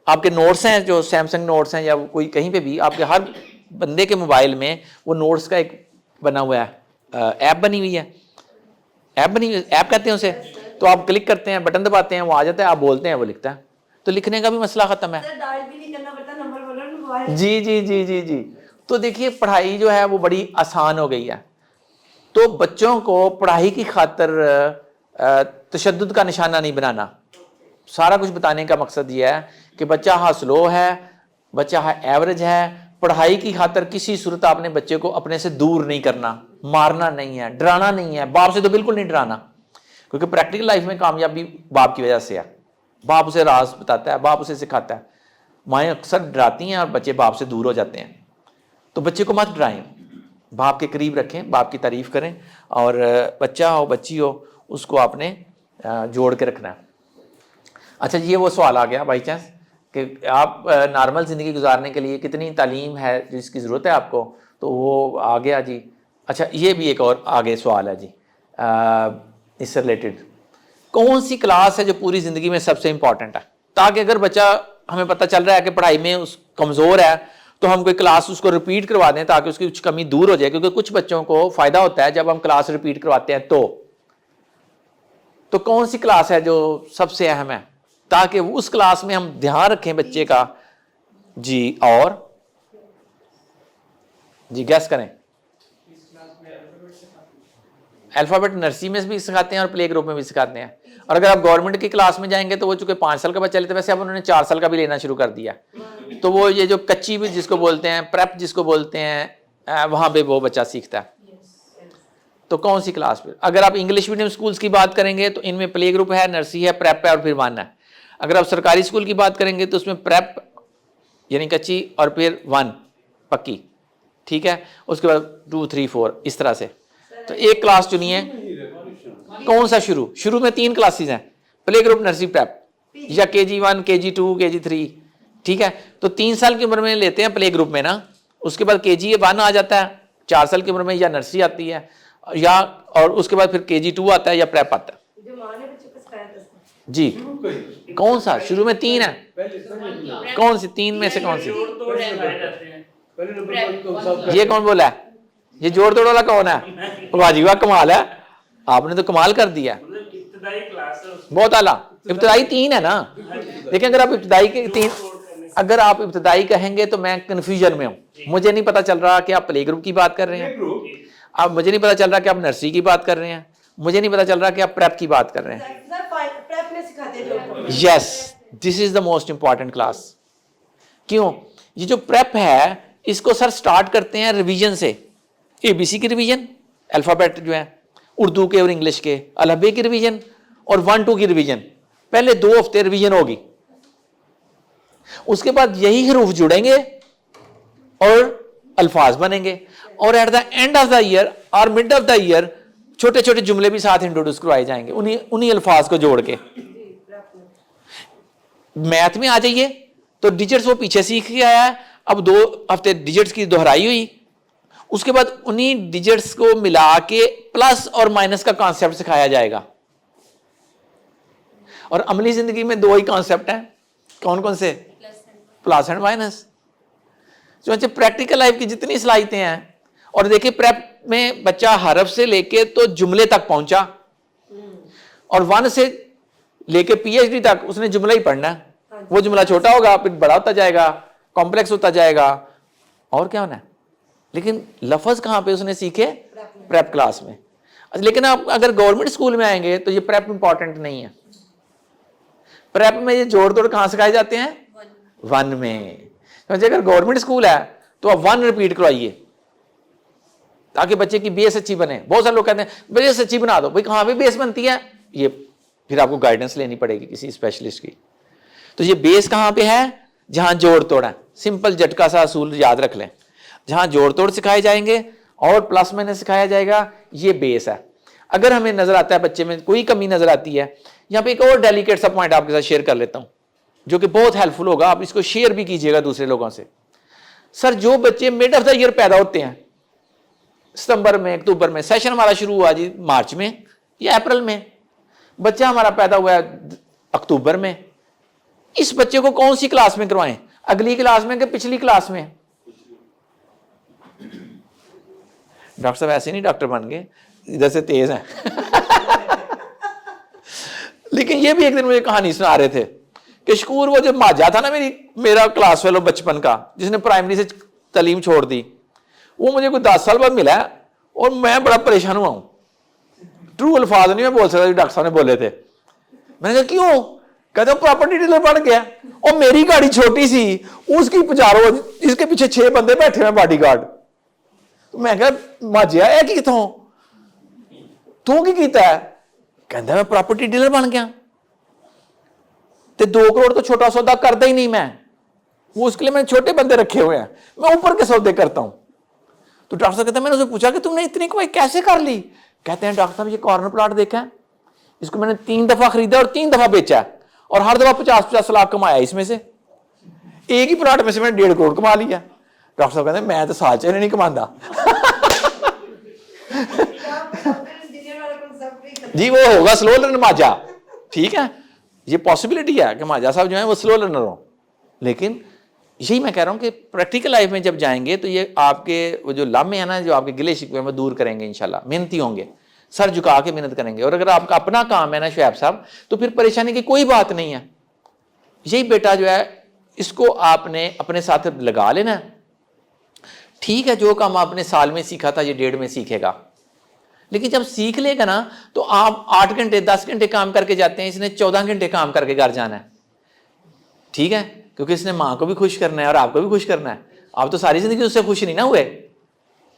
آپ کے نوٹس ہیں جو سیمسنگ نوٹس ہیں یا کوئی کہیں پہ بھی, آپ کے ہر بندے کے موبائل میں وہ نوٹس کا ایک بنا ہوا ہے, ایپ بنی ہوئی ہے, ایپ کہتے ہیں اسے. تو آپ کلک کرتے ہیں, بٹن دباتے ہیں, وہ آ جاتا ہے, آپ بولتے ہیں وہ لکھتا ہے. تو لکھنے کا بھی مسئلہ ختم ہے. جی جی جی جی جی. تو دیکھیے پڑھائی جو ہے وہ بڑی آسان ہو گئی ہے. تو بچوں کو پڑھائی کی خاطر تشدد کا نشانہ نہیں بنانا. سارا کچھ بتانے کا مقصد یہ ہے کہ بچہ ہاں سلو ہے, بچہ ہاں ایوریج ہے, پڑھائی کی خاطر کسی صورت آپ نے بچے کو اپنے سے دور نہیں کرنا, مارنا نہیں ہے, ڈرانا نہیں ہے. باپ سے تو بالکل نہیں ڈرانا, کیونکہ پریکٹیکل لائف میں کامیابی باپ کی وجہ سے ہے. باپ اسے راز بتاتا ہے, باپ اسے سکھاتا ہے. مائیں اکثر ڈراتی ہیں اور بچے باپ سے دور ہو جاتے ہیں. تو بچے کو مت ڈرائیں, باپ کے قریب رکھیں, باپ کی تعریف کریں, اور بچہ ہو بچی ہو اس کو آپ نے جوڑ کے رکھنا ہے. اچھا یہ وہ سوال آ گیا بائی چانس کہ آپ نارمل زندگی گزارنے کے لیے کتنی تعلیم ہے جس کی ضرورت ہے آپ کو, تو وہ آ گیا جی. اچھا یہ بھی ایک اور آگے سوال ہے جی اس سے ریلیٹڈ, کون سی کلاس ہے جو پوری زندگی میں سب سے امپورٹنٹ ہے, تاکہ اگر بچہ ہمیں پتہ چل رہا ہے کہ پڑھائی میں اس کمزور ہے تو ہم کوئی کلاس اس کو ریپیٹ کروا دیں تاکہ اس کی کچھ کمی دور ہو جائے. کیونکہ کچھ بچوں کو فائدہ ہوتا ہے جب ہم کلاس ریپیٹ کرواتے ہیں. تو کون سی کلاس ہے جو سب سے اہم ہے تاکہ اس کلاس میں ہم دھیان رکھیں بچے کا. جی اور جی گیس کریں. الفابیٹ نرسری میں بھی سکھاتے ہیں اور پلے گروپ میں بھی سکھاتے ہیں. اور اگر آپ گورنمنٹ کی کلاس میں جائیں گے تو وہ چونکہ 5 سال کا بچہ لیتے ہیں, ویسے اب انہوں نے 4 سال کا بھی لینا شروع کر دیا. تو وہ یہ جو کچی بھی جس کو بولتے ہیں, پریپ جس کو بولتے ہیں, وہاں پہ وہ بچہ سیکھتا ہے. تو کون سی کلاس پہ, اگر آپ انگلش میڈیم اسکولس کی بات کریں گے تو ان میں پلے گروپ ہے, نرسری ہے, پریپ ہے اور پھر 1 ہے. اگر آپ سرکاری اسکول کی بات کریں گے تو اس میں پریپ یعنی کچی اور پھر 1, پکی, ٹھیک ہے. اس کے بعد 2 3 4 اس طرح سے. تو ایک کلاس چنیے, کون سا شروع میں 3 کلاسز ہیں, پلے گروپ, نرسری, پریپ, یا KG1 KG2 KG3, ٹھیک ہے. تو 3 سال کی عمر میں لیتے ہیں پلے گروپ میں نا, اس کے بعد KG1 آ جاتا ہے 4 سال کی عمر میں, یا نرسری آتی ہے, یا اور اس کے بعد پھر KG2 آتا ہے یا پریپ آتا ہے. جو ماں نے بچوں کو سکھایا تھا جی کون سا شروع میں 3 ہے, کون سی 3 میں سے کون سی؟ یہ کون بولا ہے؟ یہ جوڑ توڑ والا کون ہے؟ واجی واہ کمال ہے, آپ نے تو کمال کر دیا. بہت اعلیٰ. ابتدائی 3 ہے نا, لیکن اگر آپ ابتدائی کے 3, اگر آپ ابتدائی کہیں گے تو میں کنفیوژن میں ہوں. مجھے نہیں پتا چل رہا کہ آپ پلے گروپ کی بات کر رہے ہیں, اب مجھے نہیں پتا چل رہا کہ آپ نرسری کی بات کر رہے ہیں, مجھے نہیں پتا چل رہا کہ آپ پریپ کی بات کر رہے ہیں. پریپ میں سکھاتے ہیں. یس, دس از دا موسٹ امپورٹنٹ کلاس. کیوں؟ یہ جو پریپ ہے اس کو سر سٹارٹ کرتے ہیں ریویژن سے. ABC کی ریویژن, الفابیٹ جو ہے اردو کے اور انگلش کے, الحبے کی ریویژن, اور 1 2 کی ریویژن. پہلے 2 ہفتے ریویژن ہوگی, اس کے بعد یہی حروف جڑیں گے اور الفاظ بنیں گے, اور at the end of the year اور مڈ آف دا ایئر چھوٹے چھوٹے جملے بھی ساتھ انٹروڈیوس کروائے جائیں گے انہی الفاظ کو جوڑ کے. میتھ میں آ جائیے تو ڈیجٹس وہ پیچھے سیکھ کے آیا ہے, اب 2 ہفتے ڈیجٹس کی دہرائی ہوئی, اس کے بعد انہی ڈیجٹس کو ملا کے پلس اور مائنس کا کانسیپٹ سکھایا جائے گا. اور عملی زندگی میں 2 ہی کانسیپٹ ہیں, کون کون سے؟ Plus and minus. چونچہ پریکٹیکل لائف کی جتنی صلاحیتیں ہیں, اور دیکھیں پریپ میں بچہ حرف سے لے کے تو جملے تک پہنچا, اور 1 سے لے کے PhD تک اس نے جملہ ہی پڑھنا ہے. وہ جملہ چھوٹا ہوگا پھر بڑا ہوتا جائے گا, کمپلیکس ہوتا جائے گا, اور کیا ہونا ہے. لیکن لفظ کہاں پہ اس نے سیکھے؟ پریپ کلاس میں. لیکن آپ اگر گورنمنٹ اسکول میں آئیں گے تو یہ پریپ امپورٹنٹ نہیں ہے. پریپ میں یہ جوڑ توڑ کہاں سکھائے جاتے ہیں؟ 1 میں. اگر گورنمنٹ اسکول ہے تو آپ 1 ریپیٹ کروائیے تاکہ بچے کی بیس اچھی بنے. بہت سارے لوگ کہتے ہیں بیس اچھی بنا دو. بھائی کہاں پہ بیس بنتی ہے؟ یہ پھر آپ کو گائیڈنس لینی پڑے گی کسی اسپیشلسٹ کی. تو یہ بیس کہاں پہ ہے؟ جہاں جوڑ توڑ ہے. سمپل جھٹکا سا اصول یاد رکھ لیں, جہاں جوڑ توڑ سکھائے جائیں گے اور پلس مائنس سکھایا جائے گا, یہ بیس ہے. اگر ہمیں نظر آتا ہے بچے میں کوئی کمی نظر آتی ہے, یہاں پہ ایک اور ڈیلیکیٹ سا پوائنٹ آپ کے ساتھ شیئر کر لیتا ہوں جو کہ بہت ہیلپ فل ہوگا, آپ اس کو شیئر بھی کیجیے گا دوسرے لوگوں سے. سر جو بچے مڈ آف دا ایئر پیدا ہوتے ہیں, ستمبر میں, اکتوبر میں, سیشن ہمارا شروع ہوا جی مارچ میں یا اپریل میں, بچہ ہمارا پیدا ہوا ہے اکتوبر میں, اس بچے کو کون سی کلاس میں کروائیں؟ اگلی کلاس میں کہ پچھلی کلاس میں؟ ڈاکٹر صاحب ایسے نہیں ڈاکٹر بن گئے, ادھر سے تیز ہیں. لیکن یہ بھی ایک دن مجھے کہانی سنا رہے تھے کہ شکور وہ جو ماجا تھا نا میرا کلاس فیلو بچپن کا, جس نے پرائمری سے تعلیم چھوڑ دی, وہ مجھے کوئی 10 سال بعد ملا ہے اور میں بڑا پریشان ہوا ہوں. ٹرو الفاظ نہیں میں بول سکتا ڈاکٹر صاحب نے بولے تھے. میں نے کہا کیوں؟ کہتے پراپرٹی ڈیلر بن گیا, اور میری گاڑی چھوٹی سی, اس کی پچارو, اس کے پیچھے 6 بندے بیٹھے ہیں باڈی گارڈ. تو میں کہا ماجیا ہے کی کتوں تو کی کیتا ہے؟ کہتا میں پراپرٹی ڈیلر بن گیا. تے 2 کروڑ تو چھوٹا سودا کرتا ہی نہیں میں, وہ اس کے لیے میں چھوٹے بندے رکھے ہوئے ہیں, میں اوپر کے سودے کرتا ہوں. تو ڈاکٹر صاحب کہتے ہیں میں نے اسے پوچھا کہ تم نے اتنی کمائی کیسے کر لی؟ کہتے ہیں ڈاکٹر صاحب یہ کارنر پلاٹ دیکھا ہے, اس کو میں نے 3 دفعہ خریدا اور 3 دفعہ بیچا, اور ہر دفعہ 50 لاکھ کمایا. اس میں سے ایک ہی پلاٹ میں سے میں نے 1.5 کروڑ کما لیا. ڈاکٹر صاحب کہتے ہیں میں تو سال چہرے نہیں کماندا. جی وہ ہوگا سلو لرنر ماجا, ٹھیک ہے, یہ پاسبلٹی ہے کہ ماجا صاحب جو ہیں وہ سلو لرنر ہوں. لیکن یہی میں کہہ رہا ہوں کہ پریکٹیکل لائف میں جب جائیں گے تو یہ آپ کے وہ جو لمحے ہیں نا, جو آپ کے گلے شکوے میں دور کریں گے انشاءاللہ. محنتی ہوں گے, سر جھکا کے محنت کریں گے, اور اگر آپ کا اپنا کام ہے نا شعیب صاحب, تو پھر پریشانی کی کوئی بات نہیں ہے. یہی بیٹا جو ہے اس کو آپ نے اپنے ساتھ لگا لینا ہے. ٹھیک ہے, جو کام آپ نے سال میں سیکھا تھا یہ 1.5 میں سیکھے گا, لیکن جب سیکھ لے گا نا تو آپ 8 گھنٹے 10 گھنٹے کام کر کے جاتے ہیں, اس نے 14 گھنٹے کام کر کے گھر جانا ہے. ٹھیک ہے, کیونکہ اس نے ماں کو بھی خوش کرنا ہے اور آپ کو بھی خوش کرنا ہے. آپ تو ساری زندگی اس سے خوش نہیں نہ ہوئے,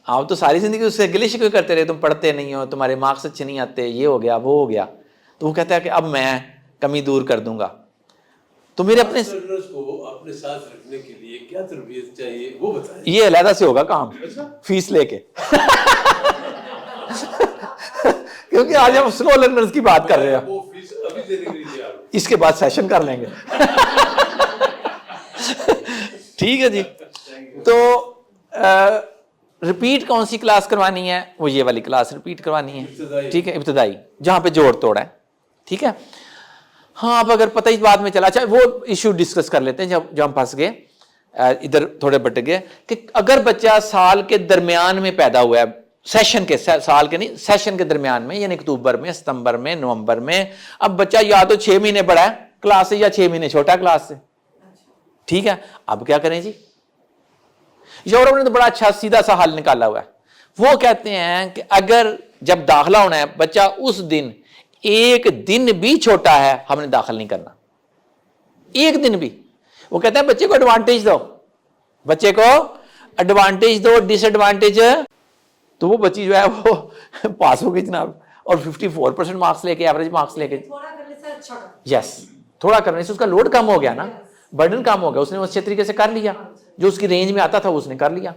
آپ تو ساری زندگی اس سے گلے شکوے کرتے رہے, تم پڑھتے نہیں ہو, تمہارے مارکس اچھے نہیں آتے, یہ ہو گیا وہ ہو گیا. تو وہ کہتا ہے کہ اب میں کمی دور کر دوں گا. تو تو میرے اپنے لرنرز کو اپنے ساتھ رکھنے کے لیے کیا تربیت چاہیے وہ بتائیں. یہ علیحدہ سے ہوگا کام, فیس لے کے, کیونکہ آج ہم سلو لرنرز کی بات کر رہے ہیں, وہ فیس ابھی دینے کے لیے تیار ہوں. اس کے بعد سیشن کر لیں گے. ٹھیک ہے جی. تو ریپیٹ کون سی کلاس کروانی ہے؟ وہ یہ والی کلاس ریپیٹ کروانی ہے, ٹھیک ہے, ابتدائی, جہاں پہ جوڑ توڑ ہے, ٹھیک ہے. ہاں اب اگر پتہ ہی بعد میں چلا, اچھا وہ ایشو ڈسکس کر لیتے ہیں جب ہم پھنس گئے ادھر تھوڑے بٹ گئے, کہ اگر بچہ سال کے درمیان میں پیدا ہوا ہے, سیشن کے, سال کے نہیں, سیشن کے درمیان میں, یعنی اکتوبر میں, ستمبر میں, نومبر میں, اب بچہ یا تو 6 مہینے بڑا ہے کلاس سے یا 6 مہینے چھوٹا ہے کلاس سے, ٹھیک ہے. اب کیا کریں جی؟ یورپ نے تو بڑا اچھا سیدھا سا حل نکالا ہوا ہے. وہ کہتے ہیں کہ اگر جب داخلہ ہونا ہے بچہ اس دن ایک دن بھی چھوٹا ہے, ہم نے داخل نہیں کرنا, ایک دن بھی. وہ کہتے ہیں بچے کو ایڈوانٹیج دو, بچے کو ایڈوانٹیج دو, ڈس ایڈوانٹیج. تو وہ بچی جو ہے وہ پاس ہو گئی جناب, اور 54% مارکس لے کے, ایوریج مارکس لے کے. یس, تھوڑا کرنے سے اس کا لوڈ کم ہو گیا نا, برڈن کم ہو گیا, اس نے اچھے طریقے سے کر لیا, جو اس کی رینج میں آتا تھا وہ اس نے کر لیا,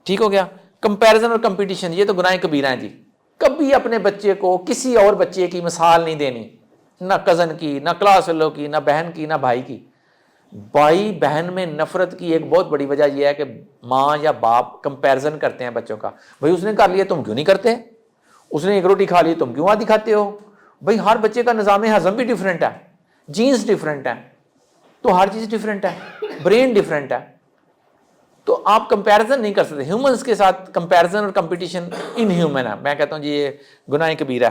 ٹھیک ہو گیا. کمپیریزن اور کمپٹیشن, یہ تو گناہ کبیرہ ہیں جی. کبھی اپنے بچے کو کسی اور بچے کی مثال نہیں دینی, نہ کزن کی, نہ کلاس فیلو کی, نہ بہن کی, نہ بھائی کی. بھائی بہن میں نفرت کی ایک بہت بڑی وجہ یہ ہے کہ ماں یا باپ کمپیریزن کرتے ہیں بچوں کا. بھائی اس نے کر لیا تم کیوں نہیں کرتے, اس نے ایک روٹی کھا لی تم کیوں آدھی کھاتے ہو. بھائی ہر بچے کا نظام ہضم بھی ڈفرینٹ ہے, جینز ڈفرینٹ ہیں, تو ہر چیز ڈفرینٹ ہے, برین ڈفرینٹ ہے. تو آپ کمپیریزن نہیں کر سکتے ہیومنس کے ساتھ. کمپیریزن اور کمپٹیشن ان ہیومن ہے. میں کہتا ہوں جی یہ گناہ کبیرہ ہے.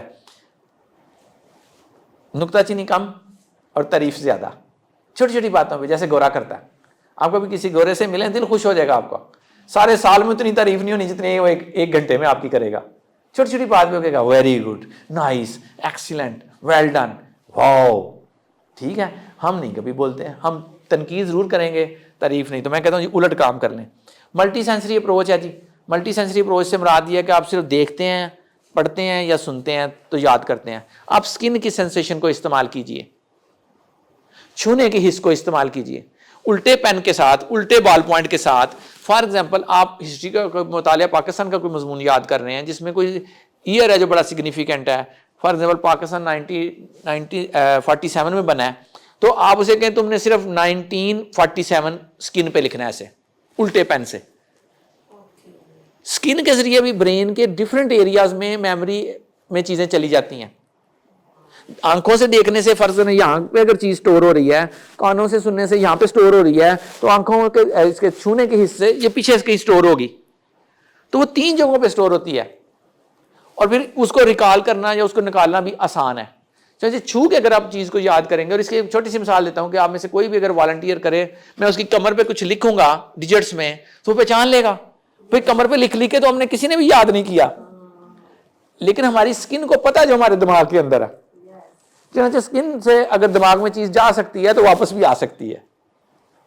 نکتہ چینی کم اور تعریف زیادہ, چھوٹی چھوٹی باتوں پہ, جیسے گورا کرتا ہے. آپ کبھی کسی گورے سے ملیں دل خوش ہو جائے گا آپ کا. سارے سال میں اتنی تعریف نہیں ہونی جتنی وہ ایک گھنٹے میں آپ کی کرے گا. چھوٹی چھوٹی بات پہ کہے گا very good, nice, excellent, well done, wow. ٹھیک ہے, ہم نہیں کبھی بولتے ہیں, ہم تنقید ضرور کریں گے, تعریف نہیں. تو میں کہتا ہوں جی الٹ کام کر لیں. ملٹی سینسری اپروچ ہے جی. ملٹی سینسری اپروچ سے مراد یہ ہے کہ آپ صرف دیکھتے ہیں, پڑھتے ہیں یا سنتے ہیں تو یاد کرتے ہیں. آپ سکن کی سینسیشن کو استعمال کیجئے, چھونے کے حص کو استعمال کیجئے, الٹے پین کے ساتھ, الٹے بال پوائنٹ کے ساتھ. فار ایگزامپل آپ ہسٹری کا مطالعہ, پاکستان کا کوئی مضمون یاد کر رہے ہیں جس میں کوئی ایئر ہے جو بڑا سگنیفیکنٹ ہے. فار ایگزامپل پاکستان 1947 میں بنا ہے, تو آپ اسے کہیں تم نے صرف 1947 سکن پہ لکھنا ہے, ایسے الٹے پین سے. سکن کے ذریعے بھی برین کے ڈفرینٹ ایریاز میں میموری میں چیزیں چلی جاتی ہیں. آنکھوں سے دیکھنے سے فرض نہیں, یہاں پہ اگر چیز سٹور ہو رہی ہے, کانوں سے سننے سے یہاں پہ سٹور ہو رہی ہے, تو آنکھوں کے اس کے چھونے کے حصے یہ پیچھے سے کہیں سٹور ہوگی, تو وہ 3 جگہوں پہ سٹور ہوتی ہے. اور پھر اس کو ریکال کرنا یا اس کو نکالنا بھی آسان ہے. چاہے چھو کے اگر آپ چیز کو یاد کریں گے, اور اس کی ایک چھوٹی سی مثال دیتا ہوں کہ آپ میں سے کوئی بھی اگر والنٹیئر کرے, میں اس کی کمر پہ کچھ لکھوں گا ڈیجٹس میں, تو وہ پہچان لے گا. پھر کمر پہ لکھ کے تو ہم نے کسی نے بھی یاد نہیں کیا, لیکن ہماری سکن کو پتا جو ہمارے دماغ کے اندر ہے. چنانچہ سکن سے اگر دماغ میں چیز جا سکتی ہے تو واپس بھی آ سکتی ہے.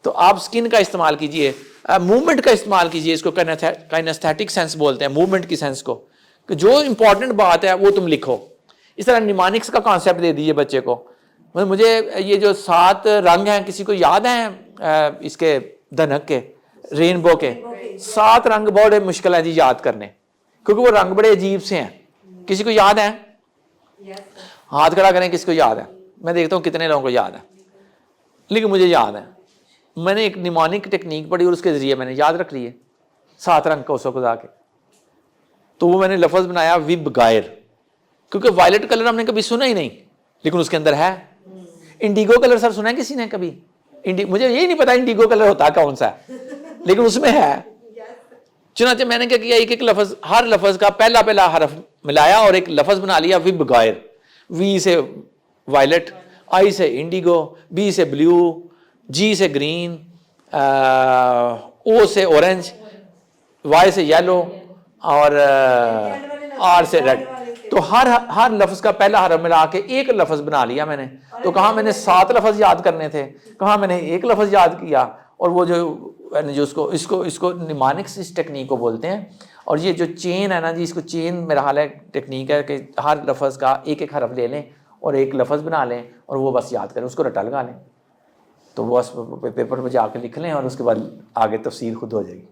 تو آپ سکن کا استعمال کیجئے, موومنٹ کا استعمال کیجئے. اس کو کائنستھیٹک سینس بولتے ہیں, موومنٹ کی سینس کو, کہ جو امپورٹنٹ بات ہے وہ تم لکھو. اس طرح نیمانکس کا کانسیپٹ دے دیجئے بچے کو. مجھے یہ جو 7 رنگ ہیں, کسی کو یاد ہیں اس کے دھنک کے, رینبو کے 7 رنگ بڑے مشکل ہیں جی یاد کرنے, کیونکہ وہ رنگ بڑے عجیب سے ہیں. کسی کو یاد ہے؟ ہاتھ کھڑا کریں کس کو یاد ہے. میں دیکھتا ہوں کتنے لوگوں کو یاد ہے, لیکن مجھے یاد ہے. میں نے ایک نیمونک ٹیکنیک پڑھی اور اس کے ذریعے میں نے یاد رکھ لیے 7 رنگ کو گزا کے. تو وہ میں نے لفظ بنایا وب گائر, کیونکہ وائلٹ کلر ہم نے کبھی سنا ہی نہیں, لیکن اس کے اندر ہے. انڈیگو کلر سر سنا ہے کسی نے کبھی؟ مجھے یہی نہیں پتا انڈیگو کلر ہوتا کون سا ہے, لیکن اس میں ہے. چنانچہ میں نے کیا کیا, ایک لفظ, ہر لفظ کا پہلا حرف ملایا اور ایک لفظ بنا لیا وب گائر. وی سے وائلٹ, آئی سے انڈیگو, بی سے بلیو, جی سے گرین, او سے اورنج, وائی سے یلو, اور آر سے ریڈ. تو ہر لفظ کا پہلا حرف ملا کے ایک لفظ بنا لیا میں نے. تو کہاں میں نے 7 لفظ یاد کرنے تھے, کہاں میں نے ایک لفظ یاد کیا. اور وہ جو اس کو نیمانکس اس ٹیکنیک کو بولتے ہیں. اور یہ جو چین ہے نا جی, اس کو چین میرا حال ہے ٹیکنیک ہے کہ ہر لفظ کا ایک حرف لے لیں اور ایک لفظ بنا لیں اور وہ بس یاد کریں, اس کو رٹا لگا لیں. تو وہ پیپر پہ جا کے لکھ لیں اور اس کے بعد آگے تفسیر خود ہو جائے گی.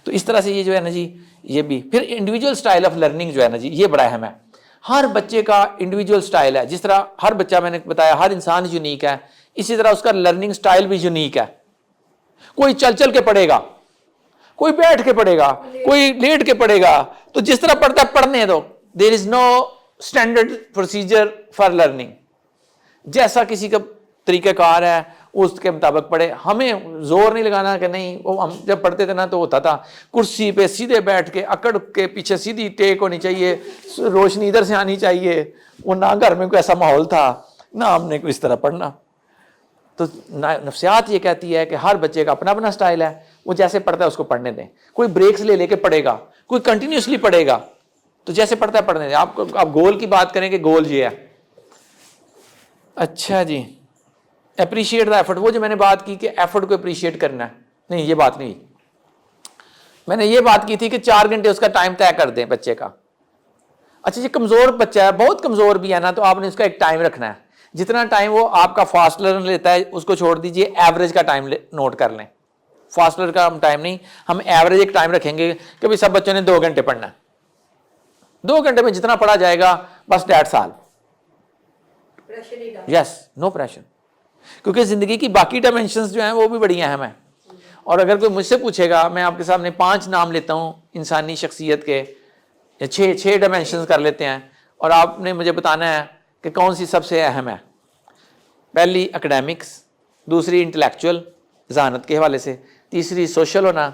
تو اس طرح سے یہ جو ہے نا جی یہ بھی. پھر انڈیویجول سٹائل آف لرننگ جو ہے نا جی یہ بڑا اہم ہے. ہر بچے کا انڈیویجول سٹائل ہے. جس طرح ہر بچہ میں نے بتایا ہر انسان یونیک ہے, اسی طرح اس کا لرننگ سٹائل بھی یونیک ہے. کوئی چل چل کے پڑھے گا, کوئی بیٹھ کے پڑھے گا, کوئی لیٹ کے پڑھے گا. تو جس طرح پڑھتا ہے پڑھنے دو. There is no standard procedure for learning. جیسا کسی کا طریقہ کار ہے اس کے مطابق پڑھے. ہمیں زور نہیں لگانا کہ نہیں. وہ ہم جب پڑھتے تھے نا تو ہوتا تھا کرسی پہ سیدھے بیٹھ کے اکڑ کے پیچھے سیدھی ٹیک ہونی چاہیے, روشنی ادھر سے آنی چاہیے. وہ نہ گھر میں کوئی ایسا ماحول تھا نہ ہم نے کوئی اس طرح پڑھنا. تو نفسیات یہ کہتی ہے کہ ہر بچے کا اپنا اپنا سٹائل ہے, وہ جیسے پڑھتا ہے اس کو پڑھنے دیں. کوئی بریکس لے لے کے پڑھے گا, کوئی کنٹینیوسلی پڑھے گا. تو جیسے پڑھتا ہے پڑھنے دیں. آپ گول کی بات کریں کہ گول یہ ہے. اچھا جی, اپریشیٹ دا ایفرٹ. وہ جو میں نے بات کی کہ ایفرٹ کو اپریشیٹ کرنا ہے, نہیں یہ بات نہیں. میں نے یہ بات کی تھی کہ 4 گھنٹے اس کا ٹائم طے کر دیں بچے کا. اچھا جی کمزور بچہ ہے, بہت کمزور بھی ہے نا, تو آپ نے اس کا ایک ٹائم رکھنا ہے. جتنا ٹائم وہ آپ کا فاسٹ لرن لیتا ہے اس کو چھوڑ دیجئے, ایوریج کا ٹائم نوٹ کر لیں. فاسٹ لرن کا ہم ٹائم نہیں, ہم ایوریج ایک ٹائم رکھیں گے کہ بھائی سب بچوں نے 2 گھنٹے پڑھنا ہے. 2 گھنٹے میں جتنا پڑھا جائے گا بس 1.5 سال. یس, نو پریشر. کیونکہ زندگی کی باقی ڈائمینشنز جو ہیں وہ بھی بڑی اہم ہیں. اور اگر کوئی مجھ سے پوچھے گا, میں آپ کے سامنے 5 نام لیتا ہوں انسانی شخصیت کے, 6 ڈائمینشنز کر لیتے ہیں, اور آپ نے مجھے بتانا ہے کہ کون سی سب سے اہم ہے. پہلی اکیڈیمکس, دوسری انٹلیکچوئل ذہانت کے حوالے سے, تیسری سوشل ہونا,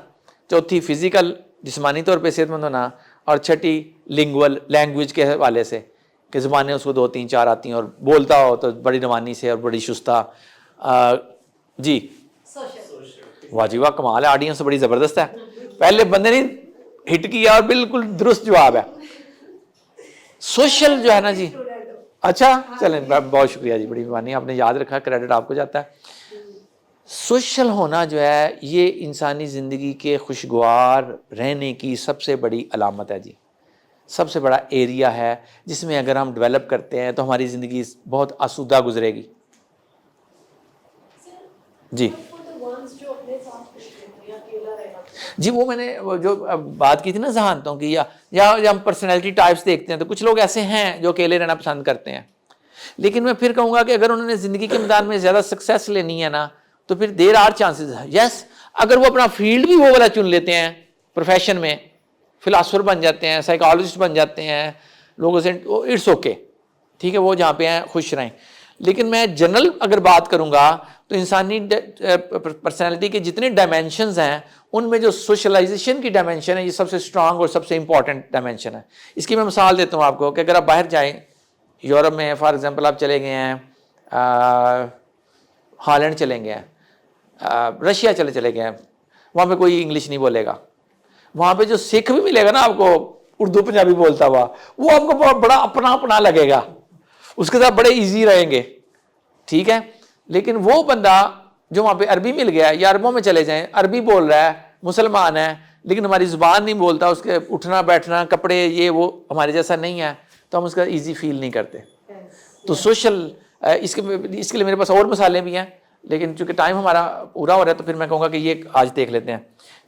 چوتھی فزیکل جسمانی طور پہ صحت مند ہونا, اور چھٹی لنگول لینگویج کے حوالے سے کہ زبانیں اس کو 2 3 4 آتی ہیں اور بولتا ہو تو بڑی روانی سے اور بڑی شستہ. جی واہ جی واہ, کمال ہے, آڈینس بڑی زبردست ہے. پہلے بندے نے ہٹ کیا اور بالکل درست جواب ہے. سوشل جو ہے نا جی, اچھا چلیں بہت شکریہ جی, بڑی مہربانی, آپ نے یاد رکھا, کریڈٹ آپ کو جاتا ہے. سوشل ہونا جو ہے یہ انسانی زندگی کے خوشگوار رہنے کی سب سے بڑی علامت ہے جی. سب سے بڑا ایریا ہے جس میں اگر ہم ڈیولپ کرتے ہیں تو ہماری زندگی بہت آسودہ گزرے گی. جی جی, وہ میں نے جو بات کی تھی نا ذہانتوں کی, یا ہم پرسنالٹی ٹائپس دیکھتے ہیں تو کچھ لوگ ایسے ہیں جو اکیلے رہنا پسند کرتے ہیں. لیکن میں پھر کہوں گا کہ اگر انہوں نے زندگی کے میدان میں زیادہ سکسیس لینی ہے نا تو پھر دیر آر چانسز ہے. یس, اگر وہ اپنا فیلڈ بھی وہ والا چن لیتے ہیں, پروفیشن میں فلاسفر بن جاتے ہیں, سائیکالوجسٹ بن جاتے ہیں لوگوں سے, اٹس اوکے, ٹھیک ہے, وہ جہاں پہ ہیں خوش رہیں. لیکن میں جنرل اگر بات کروں گا تو انسانی پرسنالٹی کے جتنے ڈائمینشنز ہیں ان میں جو سوشلائزیشن کی ڈائمینشن ہے یہ سب سے اسٹرانگ اور سب سے امپورٹنٹ ڈائمینشن ہے. اس کی میں مثال دیتا ہوں آپ کو کہ اگر آپ باہر جائیں, یورپ میں فار ایگزامپل آپ چلے گئے ہیں, ہالینڈ چلیں گئے ہیں, رشیا چلے گئے ہیں, وہاں پہ کوئی انگلش نہیں بولے گا. وہاں پہ جو سکھ بھی ملے گا نا آپ کو اردو پنجابی بولتا ہوا, وہ آپ کو بڑا اپنا لگے گا, اس کے ساتھ بڑے ایزی رہیں گے, ٹھیک ہے. لیکن وہ بندہ جو وہاں پہ عربی مل گیا, یا عربوں میں چلے جائیں, عربی بول رہا ہے, مسلمان ہے, لیکن ہماری زبان نہیں بولتا, اس کے اٹھنا بیٹھنا کپڑے یہ وہ ہمارے جیسا نہیں ہے, تو ہم اس کا ایزی فیل نہیں کرتے. تو سوشل اس کے لیے میرے پاس اور مثالیں بھی ہیں, لیکن چونکہ ٹائم ہمارا پورا ہو رہا ہے تو پھر میں کہوں گا کہ یہ آج دیکھ لیتے ہیں.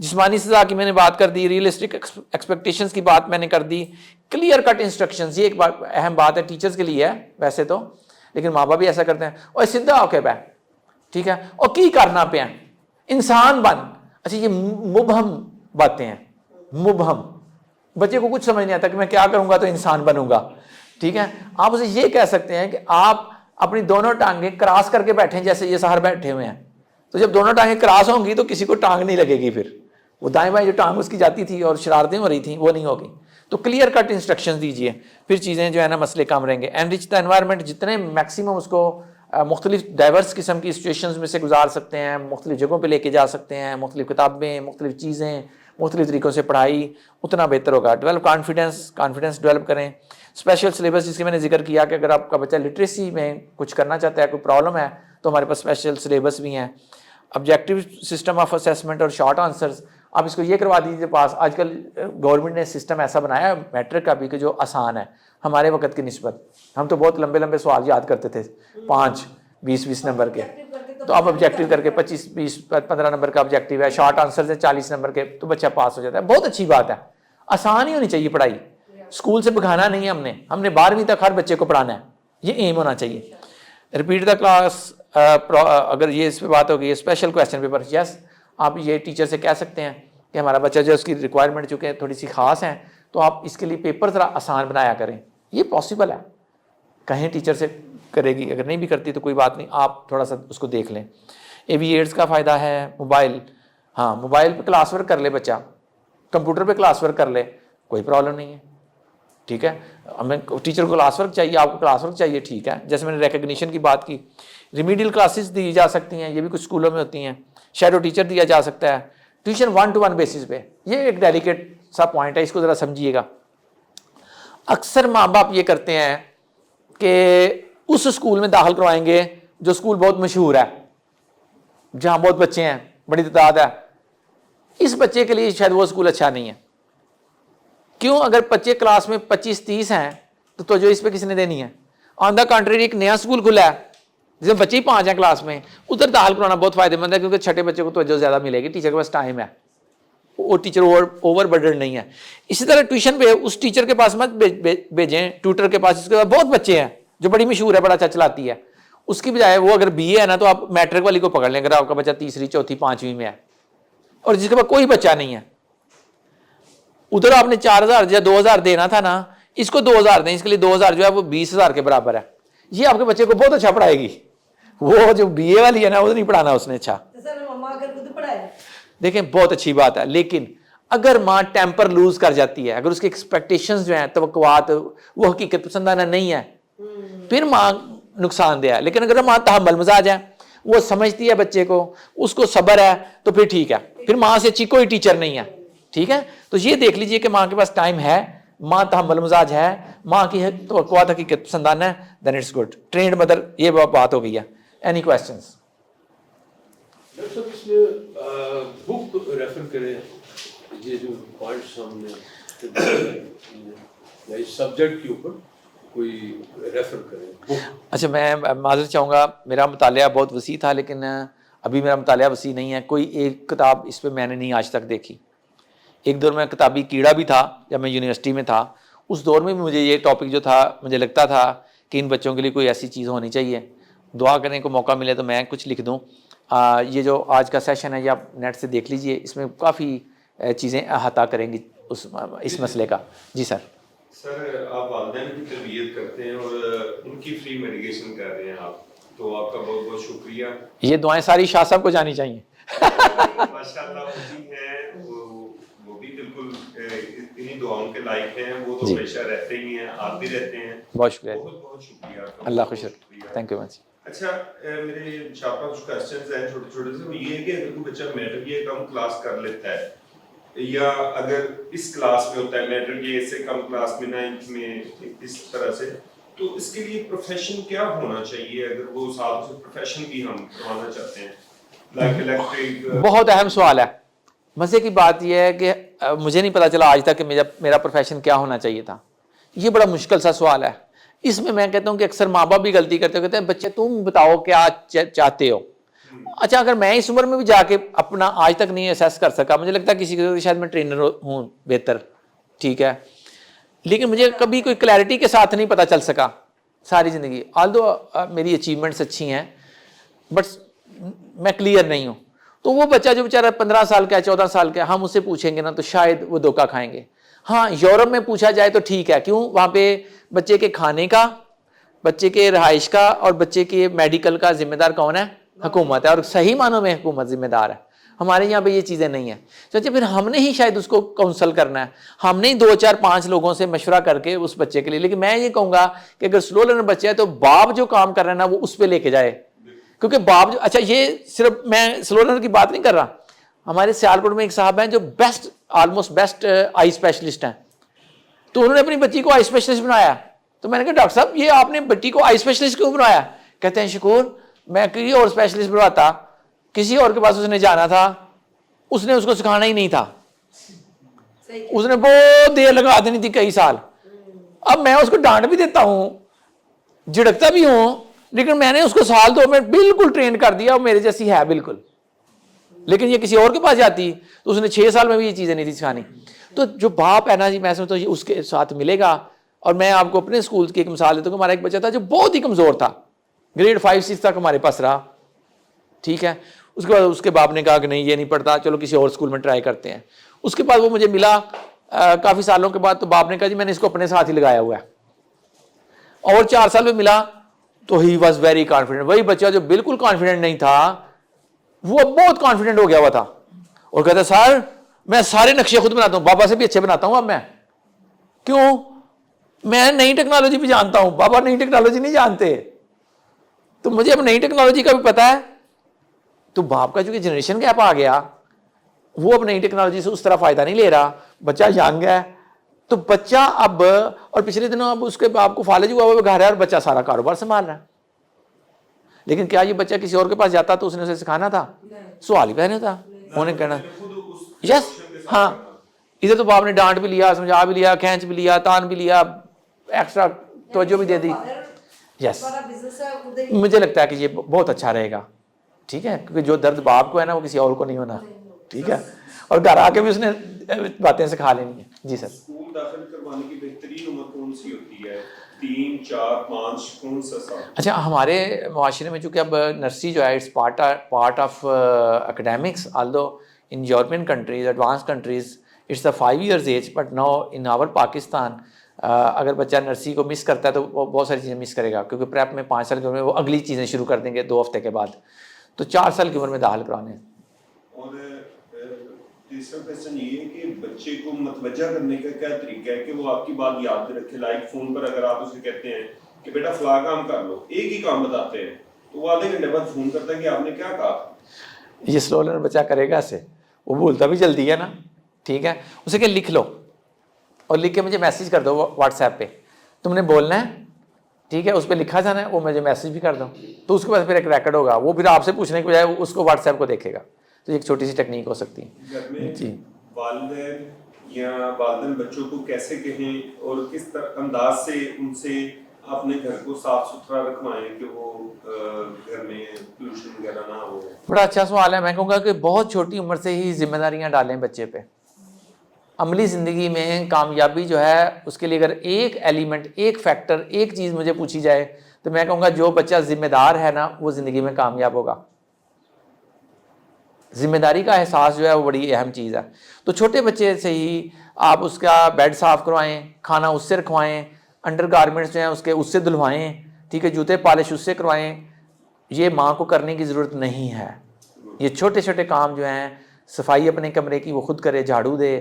جسمانی سزا کی میں نے بات کر دی, ریئلسٹک ایکسپیکٹیشنز کی بات میں نے کر دی, کلیئر کٹ انسٹرکشنز, یہ ایک اہم بات ہے ٹیچرز کے لیے ہے ویسے تو, لیکن ماں باپ بھی ایسا کرتے ہیں, اور سیدھا ہو کے بہ, ٹھیک ہے, اور کی کرنا پہ ہیں, انسان بن. اچھا یہ مبہم باتیں ہیں, مبہم, بچے کو کچھ سمجھ نہیں آتا کہ میں کیا کروں گا تو انسان بنوں گا, ٹھیک ہے. آپ اسے یہ کہہ سکتے ہیں کہ آپ اپنی دونوں ٹانگیں کراس کر کے بیٹھیں جیسے یہ سہر بیٹھے ہوئے ہیں, تو جب دونوں ٹانگیں کراس ہوں گی تو کسی کو ٹانگ نہیں لگے گی, پھر وہ دائیں بائیں جو ٹانگ اس کی جاتی تھی اور شرارتیں ہو رہی تھیں وہ نہیں ہوگی. تو کلیئر کٹ انسٹرکشنز دیجئے, پھر چیزیں جو ہے نا مسئلے کم رہیں گے. انرچ دا انوائرمنٹ, جتنے میکسیمم اس کو مختلف ڈائیورس قسم کی سچویشنز میں سے گزار سکتے ہیں, مختلف جگہوں پہ لے کے جا سکتے ہیں, مختلف کتابیں, مختلف چیزیں, مختلف طریقوں سے پڑھائی, اتنا بہتر ہوگا. ڈیولپ کانفیڈنس ڈیولپ کریں. اسپیشل سلیبس جس کی میں نے ذکر کیا کہ اگر آپ کا بچہ لٹریسی میں کچھ کرنا چاہتا ہے, کوئی پرابلم ہے, تو ہمارے پاس اسپیشل سلیبس بھی ہیں. آبجیکٹیو سسٹم آف اسیسمنٹ اور شارٹ آنسرز, آپ اس کو یہ کروا دیجیے پاس. آج کل گورنمنٹ نے سسٹم ایسا بنایا ہے میٹرک کا بھی کہ جو آسان ہے ہمارے وقت کی نسبت. ہم تو بہت لمبے سوال یاد کرتے تھے, 5 20 نمبر کے. تو آپ آبجیکٹیو کر کے 25 20 15 نمبر کا آبجیکٹیو ہے, شارٹ آنسر سے 40 نمبر کے, تو بچہ پاس ہو جاتا ہے. بہت اچھی بات ہے, آسان ہی ہونی چاہیے پڑھائی, اسکول سے بگانا نہیں ہے ہم نے 12ویں تک ہر بچے کو پڑھانا ہے, یہ ایم ہونا چاہیے. ریپیٹ دا کلاس, اگر یہ اس پہ بات ہوگی اسپیشل کویسچن پیپر, یس آپ یہ ٹیچر سے کہہ سکتے ہیں کہ ہمارا بچہ جو اس کی ریکوائرمنٹ چونکہ تھوڑی سی خاص ہیں, تو آپ اس کے لیے پیپر ذرا آسان بنایا کریں. یہ پاسبل ہے, کہیں ٹیچر سے کرے گی, اگر نہیں بھی کرتی تو کوئی بات نہیں, آپ تھوڑا سا اس کو دیکھ لیں. اے وی ایڈس کا فائدہ ہے. موبائل, ہاں موبائل پہ کلاس ورک کر لے بچہ, کمپیوٹر پہ کلاس ورک کر لے, کوئی پرابلم نہیں ہے, ٹھیک ہے. ہمیں ٹیچر کو کلاس ورک چاہیے, آپ کو کلاس ورک چاہیے, ٹھیک ہے. جیسے میں نے ریکگنیشن کی بات کی, ریمیڈیل کلاسز دی جا سکتی ہیں, یہ بھی کچھ اسکولوں میں ہوتی ہیں. شیڈو ٹیچر دیا جا سکتا ہے, ٹیوشن 1-to-1 بیسس پہ. یہ ایک ڈیلیکیٹ سا پوائنٹ ہے, اس کو ذرا سمجھیے گا. اکثر ماں باپ یہ کرتے ہیں کہ اس اسکول میں داخل کروائیں گے جو اسکول بہت مشہور ہے, جہاں بہت بچے ہیں, بڑی تعداد ہے. اس بچے کے لیے شاید وہ اسکول اچھا نہیں ہے. کیوں؟ اگر بچے کلاس میں 25-30 ہیں تو توجہ اس پہ کس نے دینی ہے؟ آن دا کنٹری ایک نیا اسکول کھلا ہے جس میں بچے ہی 5 ہیں کلاس میں, ادھر داخل کرانا بہت فائدہ مند ہے, کیونکہ چھٹے بچے کو توجہ زیادہ ملے گی, ٹیچر کے پاس ٹائم ہے, وہ ٹیچر اوور برڈن نہیں ہے. اسی طرح ٹیوشن پہ اس ٹیچر کے پاس مت بھیجیں, ٹیوٹر کے پاس, اس کے پاس بہت بچے ہیں جو بڑی مشہور ہے, بڑا اچھا چلاتی ہے. اس کی بجائے وہ اگر بی اے ہے نا, تو آپ میٹرک والی کو پکڑ لیں, اگر آپ کا بچہ 3ری 4تھی 5ویں میں ہے اور جس کے پاس کوئی بچہ نہیں ہے. ادھر آپ نے 4000 یا 2000 دینا تھا نا, اس کو 2000 دیں, اس کے لیے 2000 جو ہے وہ 20000 کے برابر ہے. یہ آپ کے بچے کو بہت اچھا پڑھائے گی. وہ جو بی اے والی ہے نا, وہ نہیں پڑھانا اس نے اچھا. دیکھیں بہت اچھی بات ہے, لیکن اگر ماں ٹیمپر لوز کر جاتی ہے, اگر اس کی ایکسپیکٹیشنز جو ہیں, توقعات وہ حقیقت پسندانہ نہیں ہے, پھر ماں نقصان دہ ہے. لیکن اگر ماں تحمل مزاج ہے, وہ سمجھتی ہے بچے کو, اس کو صبر ہے, تو پھر ٹھیک ہے. پھر ماں سے اچھی کوئی ٹیچر نہیں ہے, ٹھیک ہے. تو یہ دیکھ لیجئے کہ ماں کے پاس ٹائم ہے, ماں تحمل مزاج ہے, ماں کی توقعات حقیقت پسندانہ ہے, دین اٹس گڈ. ٹرینڈ مدر, یہ بات ہو گئی ہے. Any questions? ڈاکٹر صاحب اس میں بک ریفر کریں, یہ جو پوائنٹس ہم نے اس سبجیکٹ کے اوپر کوئی ریفر کریں. اچھا, میں معذرت چاہوں گا, میرا مطالعہ بہت وسیع تھا, لیکن ابھی میرا مطالعہ وسیع نہیں ہے. کوئی ایک کتاب اس پہ میں نے نہیں آج تک دیکھی. ایک دور میں کتابی کیڑا بھی تھا جب میں یونیورسٹی میں تھا, اس دور میں بھی مجھے یہ ٹاپک جو تھا, مجھے لگتا تھا کہ ان بچوں کے لیے کوئی ایسی چیز ہونی چاہیے. دعا کرنے کو موقع ملے تو میں کچھ لکھ دوں. یہ جو آج کا سیشن ہے, یہ آپ نیٹ سے دیکھ لیجئے, اس میں کافی چیزیں احاطہ کریں گی اس مسئلے کا. جی سر. سر, آپ والدین کی تربیت کرتے ہیں اور ان کی فری میڈیکیشن کر رہے ہیں آپ, تو آپ کا بہت بہت شکریہ. یہ دعائیں ساری شاہ صاحب کو جانی چاہیے. ماشاءاللہ وہ بھی ہیں, وہ بھی بالکل انہی دعاؤں کے لائق ہیں. وہ تو ہمیشہ رہتے ہی ہیں, آپ بھی رہتے ہیں. بہت شکریہ, بہت بہت شکریہ. اللہ خوش رکھے. Thank you much. اچھا, میرے شاپا کچھ کوسچنز ہیں چھوٹے چھوٹے سے. وہ یہ ہے کہ اگر کوئی بچہ میٹرک یا کم کلاس کر لیتا ہے, یا اگر اس کلاس میں ہوتا ہے میٹرک یا اس سے کم کلاس میں 9th میں اس طرح سے, تو اس کے لیے پروفیشن کیا ہونا چاہیے اگر وہ ساتھ سے پروفیشن بھی ہم کروانا چاہتے ہیں, لائک الیکٹرک؟ بہت اہم سوال ہے. مزے کی بات یہ ہے کہ مجھے نہیں پتا چلا آج تک کہ میرا پروفیشن کیا ہونا چاہیے تھا. یہ بڑا مشکل سا سوال ہے. اس میں کہتا ہوں کہ اکثر ماں باپ بھی غلطی کرتے ہیں, کہتے ہیں بچے تم بتاؤ کیا چاہتے ہو. اچھا, اگر میں اس عمر میں بھی جا کے اپنا آج تک نہیں اسیس کر سکا, مجھے لگتا ہے کسی کے شاید میں ٹرینر ہوں بہتر, ٹھیک ہے, لیکن مجھے کبھی کوئی کلیئرٹی کے ساتھ نہیں پتا چل سکا ساری زندگی. آلدو میری اچیومنٹس اچھی ہیں, بٹ میں کلیئر نہیں ہوں. تو وہ بچہ جو بیچارہ 15 سال کا ہے, 14 سال کا ہے, ہم اسے پوچھیں گے نا تو شاید وہ دھوکہ کھائیں گے. ہاں, یورپ میں پوچھا جائے تو ٹھیک ہے. کیوں؟ وہاں پہ بچے کے کھانے کا, بچے کے رہائش کا اور بچے کے میڈیکل کا ذمہ دار کون ہے؟ حکومت ہے, اور صحیح معنوں میں حکومت ذمہ دار ہے. ہمارے یہاں پہ یہ چیزیں نہیں ہیں. چاچا پھر ہم نے ہی شاید اس کو کاؤنسل کرنا ہے, ہم نے ہی 2 4 5 لوگوں سے مشورہ کر کے اس بچے کے لیے. لیکن میں یہ کہوں گا کہ اگر سلو لرنر بچہ ہے تو باپ جو کام کر رہا ہے نا وہ اس پہ لے کے جائے, کیونکہ باپ جو, اچھا یہ صرف میں سلو لرنر کی بات نہیں کر رہا. ہمارے سیالکوٹ میں ایک صاحب ہیں جو best, almost best I specialist ہیں, تو انہوں نے اپنی بچی کو آئی اسپیشلسٹ بنایا. تو میں نے کہا ڈاکٹر صاحب یہ آپ نے بچی کو آئی اسپیشلسٹ کیوں بنایا؟ کہتے ہیں شکور, میں کسی اور اسپیشلسٹ بنواتا, کسی اور کے پاس اس نے جانا تھا, اس نے اس کو سکھانا ہی نہیں تھا, اس نے بہت دیر لگا دینی تھی, کئی سال. اب میں اس کو ڈانٹ بھی دیتا ہوں, جھڑکتا بھی ہوں, لیکن میں نے اس کو سال 2 میں بالکل ٹرین کر دیا, میرے جیسی ہے بالکل. لیکن یہ کسی اور کے پاس جاتی تو اس نے 6 سال میں بھی یہ چیزیں نہیں تھی سکھانی. تو جو باپ ہے نا جی, میں سمجھتا ہوں اس کے ساتھ ملے گا. اور میں آپ کو اپنے اسکول کی ایک مثال دیتا ہوں. ہمارا ایک بچہ تھا جو بہت ہی کمزور تھا, گریڈ 5-6 تک ہمارے پاس رہا, ٹھیک ہے. اس کے بعد اس کے باپ نے کہا کہ نہیں یہ نہیں پڑھتا, چلو کسی اور اسکول میں ٹرائی کرتے ہیں. اس کے بعد وہ مجھے ملا کافی سالوں کے بعد, تو باپ نے کہا جی میں نے اس کو اپنے ساتھ ہی لگایا ہوا ہے. اور 4 سال میں ملا تو ہی واز ویری کانفیڈنٹ. وہی بچہ جو بالکل کانفیڈنٹ نہیں تھا وہ بہت کانفیڈنٹ ہو گیا ہوا تھا, اور کہتا سر میں سارے نقشے خود بناتا ہوں, بابا سے بھی اچھے بناتا ہوں اب میں. کیوں؟ میں نئی ٹیکنالوجی بھی جانتا ہوں, بابا نئی ٹیکنالوجی نہیں جانتے. تو مجھے اب نئی ٹیکنالوجی کا بھی پتا ہے. تو باپ کا چونکہ جنریشن گیپ آ گیا, وہ اب نئی ٹیکنالوجی سے اس طرح فائدہ نہیں لے رہا, بچہ ینگ ہے. تو بچہ اب, اور پچھلے دنوں اب اس کے باپ کو فالج ہوا وہ گھر ہے اور بچہ سارا کاروبار سنبھال رہا ہے. لیکن کیا یہ بچہ کسی اور کے پاس جاتا تو اس نے اسے سکھانا تھا؟ سوال ہی پہنے تھا, انہیں کہنا یس ہاں. ادھر تو باپ نے ڈانٹ بھی لیا, سمجھا بھی لیا, کھینچ بھی لیا, تان بھی لیا, ایکسٹرا توجہ بھی دے دی. یس مجھے لگتا ہے کہ یہ بہت اچھا رہے گا, ٹھیک ہے, کیونکہ جو درد باپ کو ہے نا وہ کسی اور کو نہیں ہونا, ٹھیک ہے. اور گھر آ کے بھی اس نے باتیں سکھا لینی ہیں. جی سر. اسکول داخل کروانے کی بہترین عمر کون سی ہوتی ہے؟ 3, 4, 5 کون سا سال؟ اچھا, ہمارے معاشرے میں چونکہ اب نرسری جو ہے it's part of academics, although in European countries, advance countries it's 5 years age, but no in our Pakistan اگر بچہ نرسری کو مس کرتا ہے تو وہ بہت ساری چیزیں مس کرے گا, کیونکہ پریپ میں 5 سال کی عمر میں وہ اگلی چیزیں شروع کر دیں گے 2 ہفتے کے بعد. تو 4 سال کی عمر میں داخل کرانے. اور تیسرا کوشچن یہ ہے کہ بچے کو متوجہ کرنے کا کیا طریقہ ہے کہ وہ آپ کی بات یاد رکھے؟ لائک فون پر اگر آپ اسے کہتے ہیں کہ بیٹا فلاں کام کر لو, ایک ہی کام بتاتے ہیں, تو وہ آدھے گھنٹے بعد فون کرتا ہے کہ آپ نے کیا کہا. یہ سلو لرنر بچہ کرے گا ایسے, وہ بھولتا بھی جلدی ہے نا, ٹھیک ہے. اسے کہ لکھ لو اور لکھ کے مجھے میسیج کر دو واٹس ایپ پہ, تم نے بولنا ہے, ٹھیک ہے, اس پہ لکھا جانا ہے, وہ مجھے میسیج بھی کر دو. تو اس کے بعد پھر ایک ریکارڈ ہوگا, وہ پھر آپ سے پوچھنے کے بجائے اس کو واٹس ایپ کو دیکھے گا. تو ایک چھوٹی سی ٹیکنیک ہو سکتی ہے. گھر میں جی والدین یا والدین بچوں کو کیسے کہیں اور کس طرح انداز سے ان سے اپنے گھر کو صاف ستھرا رکھوائیں کہ وہ گھر میں پولوشن وغیرہ نہ ہو؟ بڑا اچھا سوال ہے. میں کہوں گا کہ بہت چھوٹی عمر سے ہی ذمہ داریاں ڈالیں بچے پہ. عملی زندگی میں کامیابی جو ہے اس کے لیے اگر ایک ایلیمنٹ, ایک فیکٹر, ایک چیز مجھے پوچھی جائے تو میں کہوں گا جو بچہ ذمہ دار ہے نا وہ زندگی میں کامیاب ہوگا. ذمہ داری کا احساس جو ہے وہ بڑی اہم چیز ہے. تو چھوٹے بچے سے ہی آپ اس کا بیڈ صاف کروائیں, کھانا اس سے رکھوائیں, انڈر گارمنٹس جو ہیں اس سے دھلوائیں, ٹھیک ہے, جوتے پالش اس سے کروائیں. یہ ماں کو کرنے کی ضرورت نہیں ہے. یہ چھوٹے چھوٹے کام جو ہیں, صفائی اپنے کمرے کی وہ خود کرے, جھاڑو دے,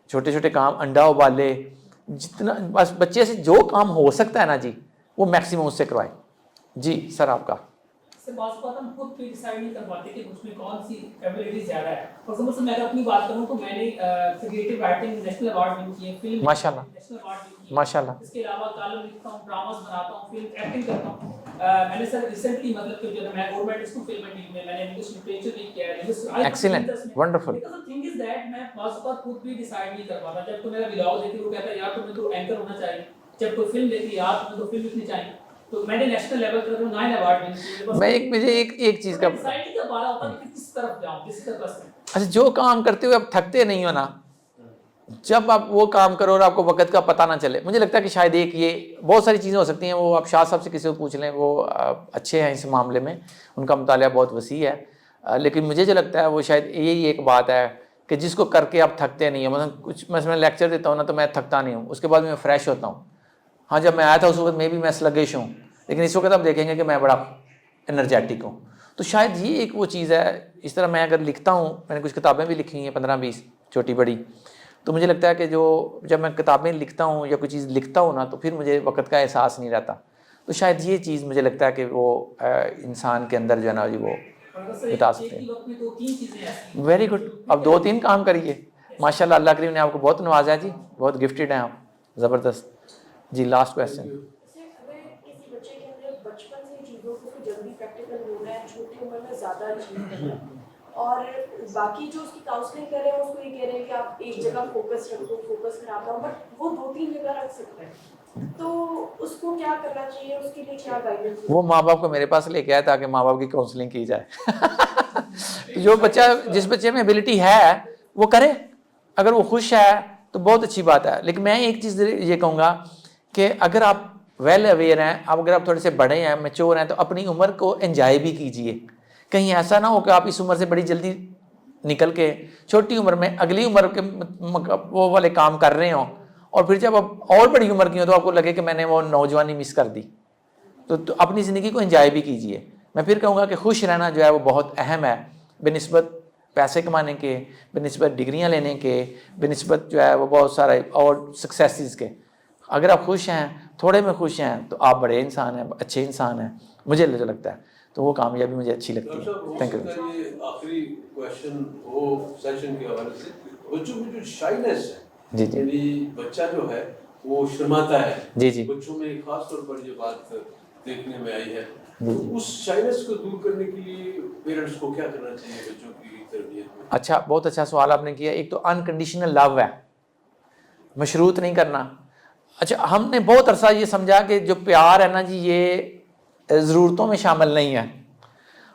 چھوٹے چھوٹے کام, انڈا ابالے, جتنا بس بچے سے جو کام ہو سکتا ہے نا جی وہ میکسیمم اس سے کروائیں. جی سر آپ کا. سے بعض اوقات ہم خود بھی ڈیسائیڈ نہیں کر پاتے کہ اس میں کون سی ایبلٹی زیادہ ہے. فار ایگزامپل سے میں اگر اپنی بات کروں تو میں نے creative writing national award one کیے, فلم ماشاءاللہ نیشنل ایوارڈ ون کیے, ماشاءاللہ. اس کے علاوہ کالم لکھتا ہوں, ڈراماز بناتا ہوں, فلم ایکٹنگ کرتا ہوں. میں نے سر ریسنٹلی مطلب کہ جو میں گورنمنٹ اسکول فلم ٹیم میں نے انگلش لٹریچر بھی کیا ہے. Excellent, wonderful. Because thing is that میں بعض اوقات خود بھی ڈیسائیڈ نہیں کر پاتا. جب تو میرا ولاگ دیکھے وہ کہتا ہے یار تمہیں تو اینکر ہونا چاہیے, جب کوئی فلم دیکھی یار تمہیں تو فلم لکھنی چاہیے. تو میں نے نیشنل لیول پر 9 ایوارڈ ون کیے. میں مجھے ایک چیز کا ڈیسائیڈ کر پا رہا ہوتا کہ کس طرف جاؤں, کس طرف سے. اچھا, جو کام کرتے ہوئے آپ تھکتے نہیں ہو نا, جب آپ وہ کام کرو اور آپ کو وقت کا پتہ نہ چلے, مجھے لگتا ہے کہ شاید ایک یہ بہت ساری چیزیں ہو سکتی ہیں. وہ آپ شاہ صاحب سے کسی کو پوچھ لیں, وہ اچھے ہیں اس معاملے میں, ان کا مطالعہ بہت وسیع ہے. لیکن مجھے جو لگتا ہے وہ شاید یہی ایک بات ہے کہ جس کو کر کے آپ تھکتے نہیں ہیں. مثلا میں لیکچر دیتا ہوں نا تو میں تھکتا نہیں ہوں, اس کے بعد میں فریش ہوتا ہوں. ہاں جب میں آیا تھا اس وقت میں بھی سلگش ہوں, لیکن اس وقت آپ دیکھیں گے کہ میں بڑا انرجیٹک ہوں. تو شاید یہ ایک وہ چیز ہے. اس طرح میں اگر لکھتا ہوں, میں نے کچھ کتابیں بھی لکھی ہیں 15-20 چھوٹی بڑی, تو مجھے لگتا ہے کہ جب میں کتابیں لکھتا ہوں یا کوئی چیز لکھتا ہوں نا تو پھر مجھے وقت کا احساس نہیں رہتا. تو شاید یہ چیز مجھے لگتا ہے کہ وہ انسان کے اندر جو ہے نا جی وہ بتا سکتے ہیں. Very good. اب 2-3 کام کریے ماشاء اللہ. اللہ کریم نے آپ کو بہت نوازا ہے جی, بہت گفٹیڈ ہیں آپ, زبردست. جی لاسٹ کویسچن. کسی بچے کے اندر بچپن سے چیزوں کو جلدی پریکٹیکل ہو رہا ہے, چھوٹی عمر میں زیادہ اچیو کر رہا ہے, اور باقی جو اس کی کاؤنسلنگ کر رہے ہیں اس کو یہ کہہ رہے ہیں کہ آپ ایک جگہ فوکس رکھو, فوکس خراب نہ ہو, بٹ وہ 2-3 جگہ رکھ سکتا ہے. تو اس کو کیا کرنا چاہیے, اس کے لیے کیا گائیڈنس؟ وہ ماں باپ کو میرے پاس لے کے آئے تاکہ ماں باپ کی کاؤنسلنگ کی جائے. جو بچہ, جس بچے میں ایبلٹی ہے وہ کرے, اگر وہ خوش ہے تو بہت اچھی بات ہے. لیکن میں ایک چیز یہ کہوں گا کہ اگر آپ ویل اویئر ہیں, اگر آپ تھوڑے سے بڑے ہیں, میچور ہیں, تو اپنی عمر کو انجوائے بھی کیجئے. کہیں ایسا نہ ہو کہ آپ اس عمر سے بڑی جلدی نکل کے چھوٹی عمر میں اگلی عمر کے وہ والے کام کر رہے ہوں, اور پھر جب آپ اور بڑی عمر کی ہوں تو آپ کو لگے کہ میں نے وہ نوجوانی مس کر دی. تو اپنی زندگی کو انجوائے بھی کیجئے. میں پھر کہوں گا کہ خوش رہنا جو ہے وہ بہت اہم ہے, بنسبت پیسے کمانے کے, بنسبت ڈگریاں لینے کے, بنسبت جو ہے وہ بہت سارے اور سکسیسز کے. اگر آپ خوش ہیں, تھوڑے میں خوش ہیں, تو آپ بڑے انسان ہیں, اچھے انسان ہیں, مجھے جو لگتا ہے. تو وہ کامیابی مجھے اچھی لگتی ہے. Thank you. یہ آخری کویشچن ہو سیشن کے حوالے سے, بچوں میں جو شائنیس ہے, جی جی یعنی بچہ جو ہے وہ شرماتا ہے, جی جی بچوں میں خاص طور پر یہ بات دیکھنے میں آئی ہے, جی. اس شائنیس کو دور کرنے کے لیے پیرنٹس کو کیا کرنا چاہیے بچوں کی تربیت میں؟ اچھا, بہت اچھا سوال آپ نے کیا. ایک تو انکنڈیشنل لو ہے, مشروط نہیں کرنا. اچھا, ہم نے بہت عرصہ یہ سمجھا کہ جو پیار ہے نا جی, یہ ضرورتوں میں شامل نہیں ہے.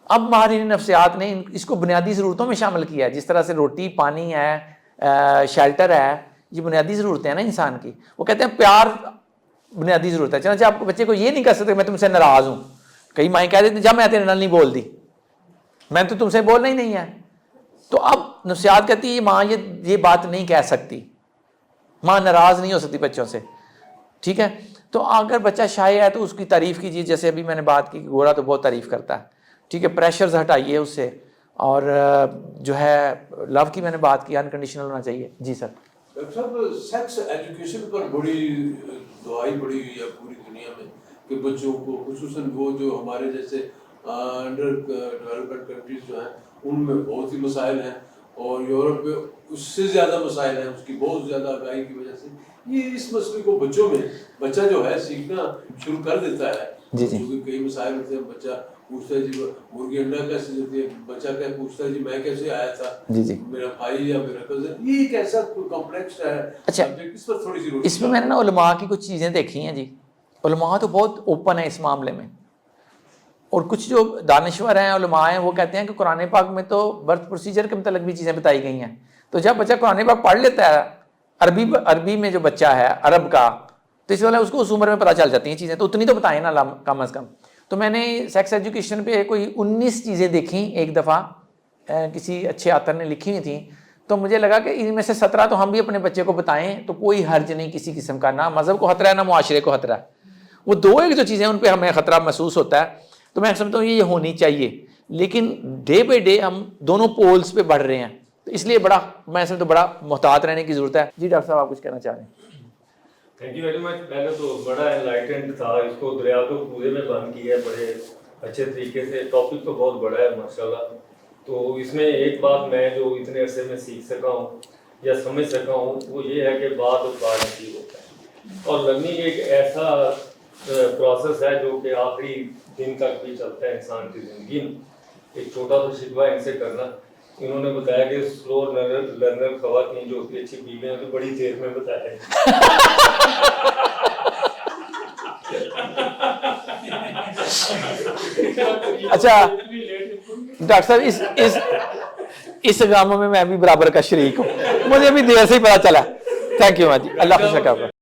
اب ماہرین نفسیات نے اس کو بنیادی ضرورتوں میں شامل کیا ہے. جس طرح سے روٹی, پانی ہے, شیلٹر ہے, یہ بنیادی ضرورتیں ہیں نا انسان کی. وہ کہتے ہیں پیار بنیادی ضرورت ہے. چنانچہ آپ بچے کو یہ نہیں کہہ سکتے میں تم سے ناراض ہوں. کئی مائیں کہہ دیتے ہیں جب میں تیرے نال نہیں بول دی, میں تو تم سے بولنا ہی نہیں ہے. تو اب نفسیات کہتی ہے ماں یہ بات نہیں کہہ سکتی, ماں ناراض نہیں ہو سکتی بچوں سے. ٹھیک ہے, تو اگر بچہ شائع ہے تو اس کی تعریف کیجیے. جیسے ابھی میں نے بات کی, گورا تو بہت تعریف کرتا ہے. ٹھیک ہے, پریشرز ہٹائیے اس سے, اور جو ہے لو کی میں نے بات کی, انکنڈیشنل ہونا چاہیے. جی سر. ڈاکٹر صاحب, سیکس ایجوکیشن پر بڑی دعائی پڑی ہوئی ہے پوری دنیا میں کہ بچوں کو, خصوصاً وہ جو ہمارے جیسے انڈر ڈیولپمنٹ کنٹریز جو ہیں ان میں بہت ہی مسائل ہیں, اور یورپ میں اس سے زیادہ مسائل ہیں, اس کی بہت زیادہ آگاہی کی وجہ سے یہ اس مسئلے کو بچوں میں, بچہ جو ہے سیکھنا شروع کر دیتا ہے. جی جی. کیونکہ کئی مسائل ہوتے ہیں, بچہ پوچھتا ہے جی مرغی انڈا کیسے دیتی ہے, بچہ کیا پوچھتا ہے جی میں کیسے آیا تھا, جی جی, میرا بھائی یا میرا کزن. یہ ایک ایسا کمپلیکس ہے. اچھا, اس پر تھوڑی سی اس میں میں نے نا علماء کی کچھ چیزیں دیکھی ہیں جی. علماء تو بہت اوپن ہے اس معاملے میں, اور کچھ جو دانشور ہیں, علماء ہیں, وہ کہتے ہیں کہ قرآن پاک میں تو برتھ پروسیجر کے متعلق بھی چیزیں بتائی گئی ہیں. تو جب بچہ قرآن پاک پڑھ لیتا ہے, عربی میں جو بچہ ہے عرب کا, تو اس والا اس کو اس عمر میں پتہ چل جاتی ہیں چیزیں. تو اتنی تو بتائیں نا کم از کم. تو میں نے سیکس ایجوکیشن پہ کوئی 19 چیزیں دیکھیں ایک دفعہ, کسی اچھے آتھر نے لکھی ہوئی تھیں. تو مجھے لگا کہ ان میں سے 17 تو ہم بھی اپنے بچے کو بتائیں تو کوئی حرج نہیں کسی قسم کا. نہ مذہب کو خطرہ ہے, نہ معاشرے کو خطرہ ہے. وہ 2 جو چیزیں ان پہ ہمیں خطرہ محسوس ہوتا ہے, تو میں سمجھتا ہوں یہ ہونی چاہیے. لیکن ڈے بائی ڈے ہم دونوں پولز پہ بڑھ رہے ہیں, تو اس لیے میں سمجھتا ہوں بڑا محتاط رہنے کی ضرورت ہے. جی ڈاکٹر صاحب, آپ کچھ کہنا چاہ رہے ہیں؟ Thank you very much. میں نے تو بڑا انلائٹنڈ تھا, اس کو دریا کو کوزے میں بند کیا ہے بڑے اچھے طریقے سے. ٹاپک تو بہت بڑا ہے ماشاءاللہ. تو اس میں ایک بات میں جو اتنے عرصے میں سیکھ سکا ہوں یا سمجھ سکا ہوں وہ یہ ہے کہ بات اور بات نصیب ہوتا ہے, اور لرننگ ایک ایسا پروسیس ہے جو کہ آخری دن تک بھی چلتا ہے انسان کی زندگی میں. ایک چھوٹا سا شکوہ ان سے کرنا, انہوں نے بتایا کہ سلو لرنر خواتین جو ہوتی اچھی بیویاں تو بڑی دیر میں بتایا ہے. اچھا ڈاکٹر صاحب, اس گاموں میں بھی برابر کا شریک ہوں, مجھے بھی دیر سے ہی پتا چلا. تھینک یو جی, اللہ خوش رکھے آپ کو.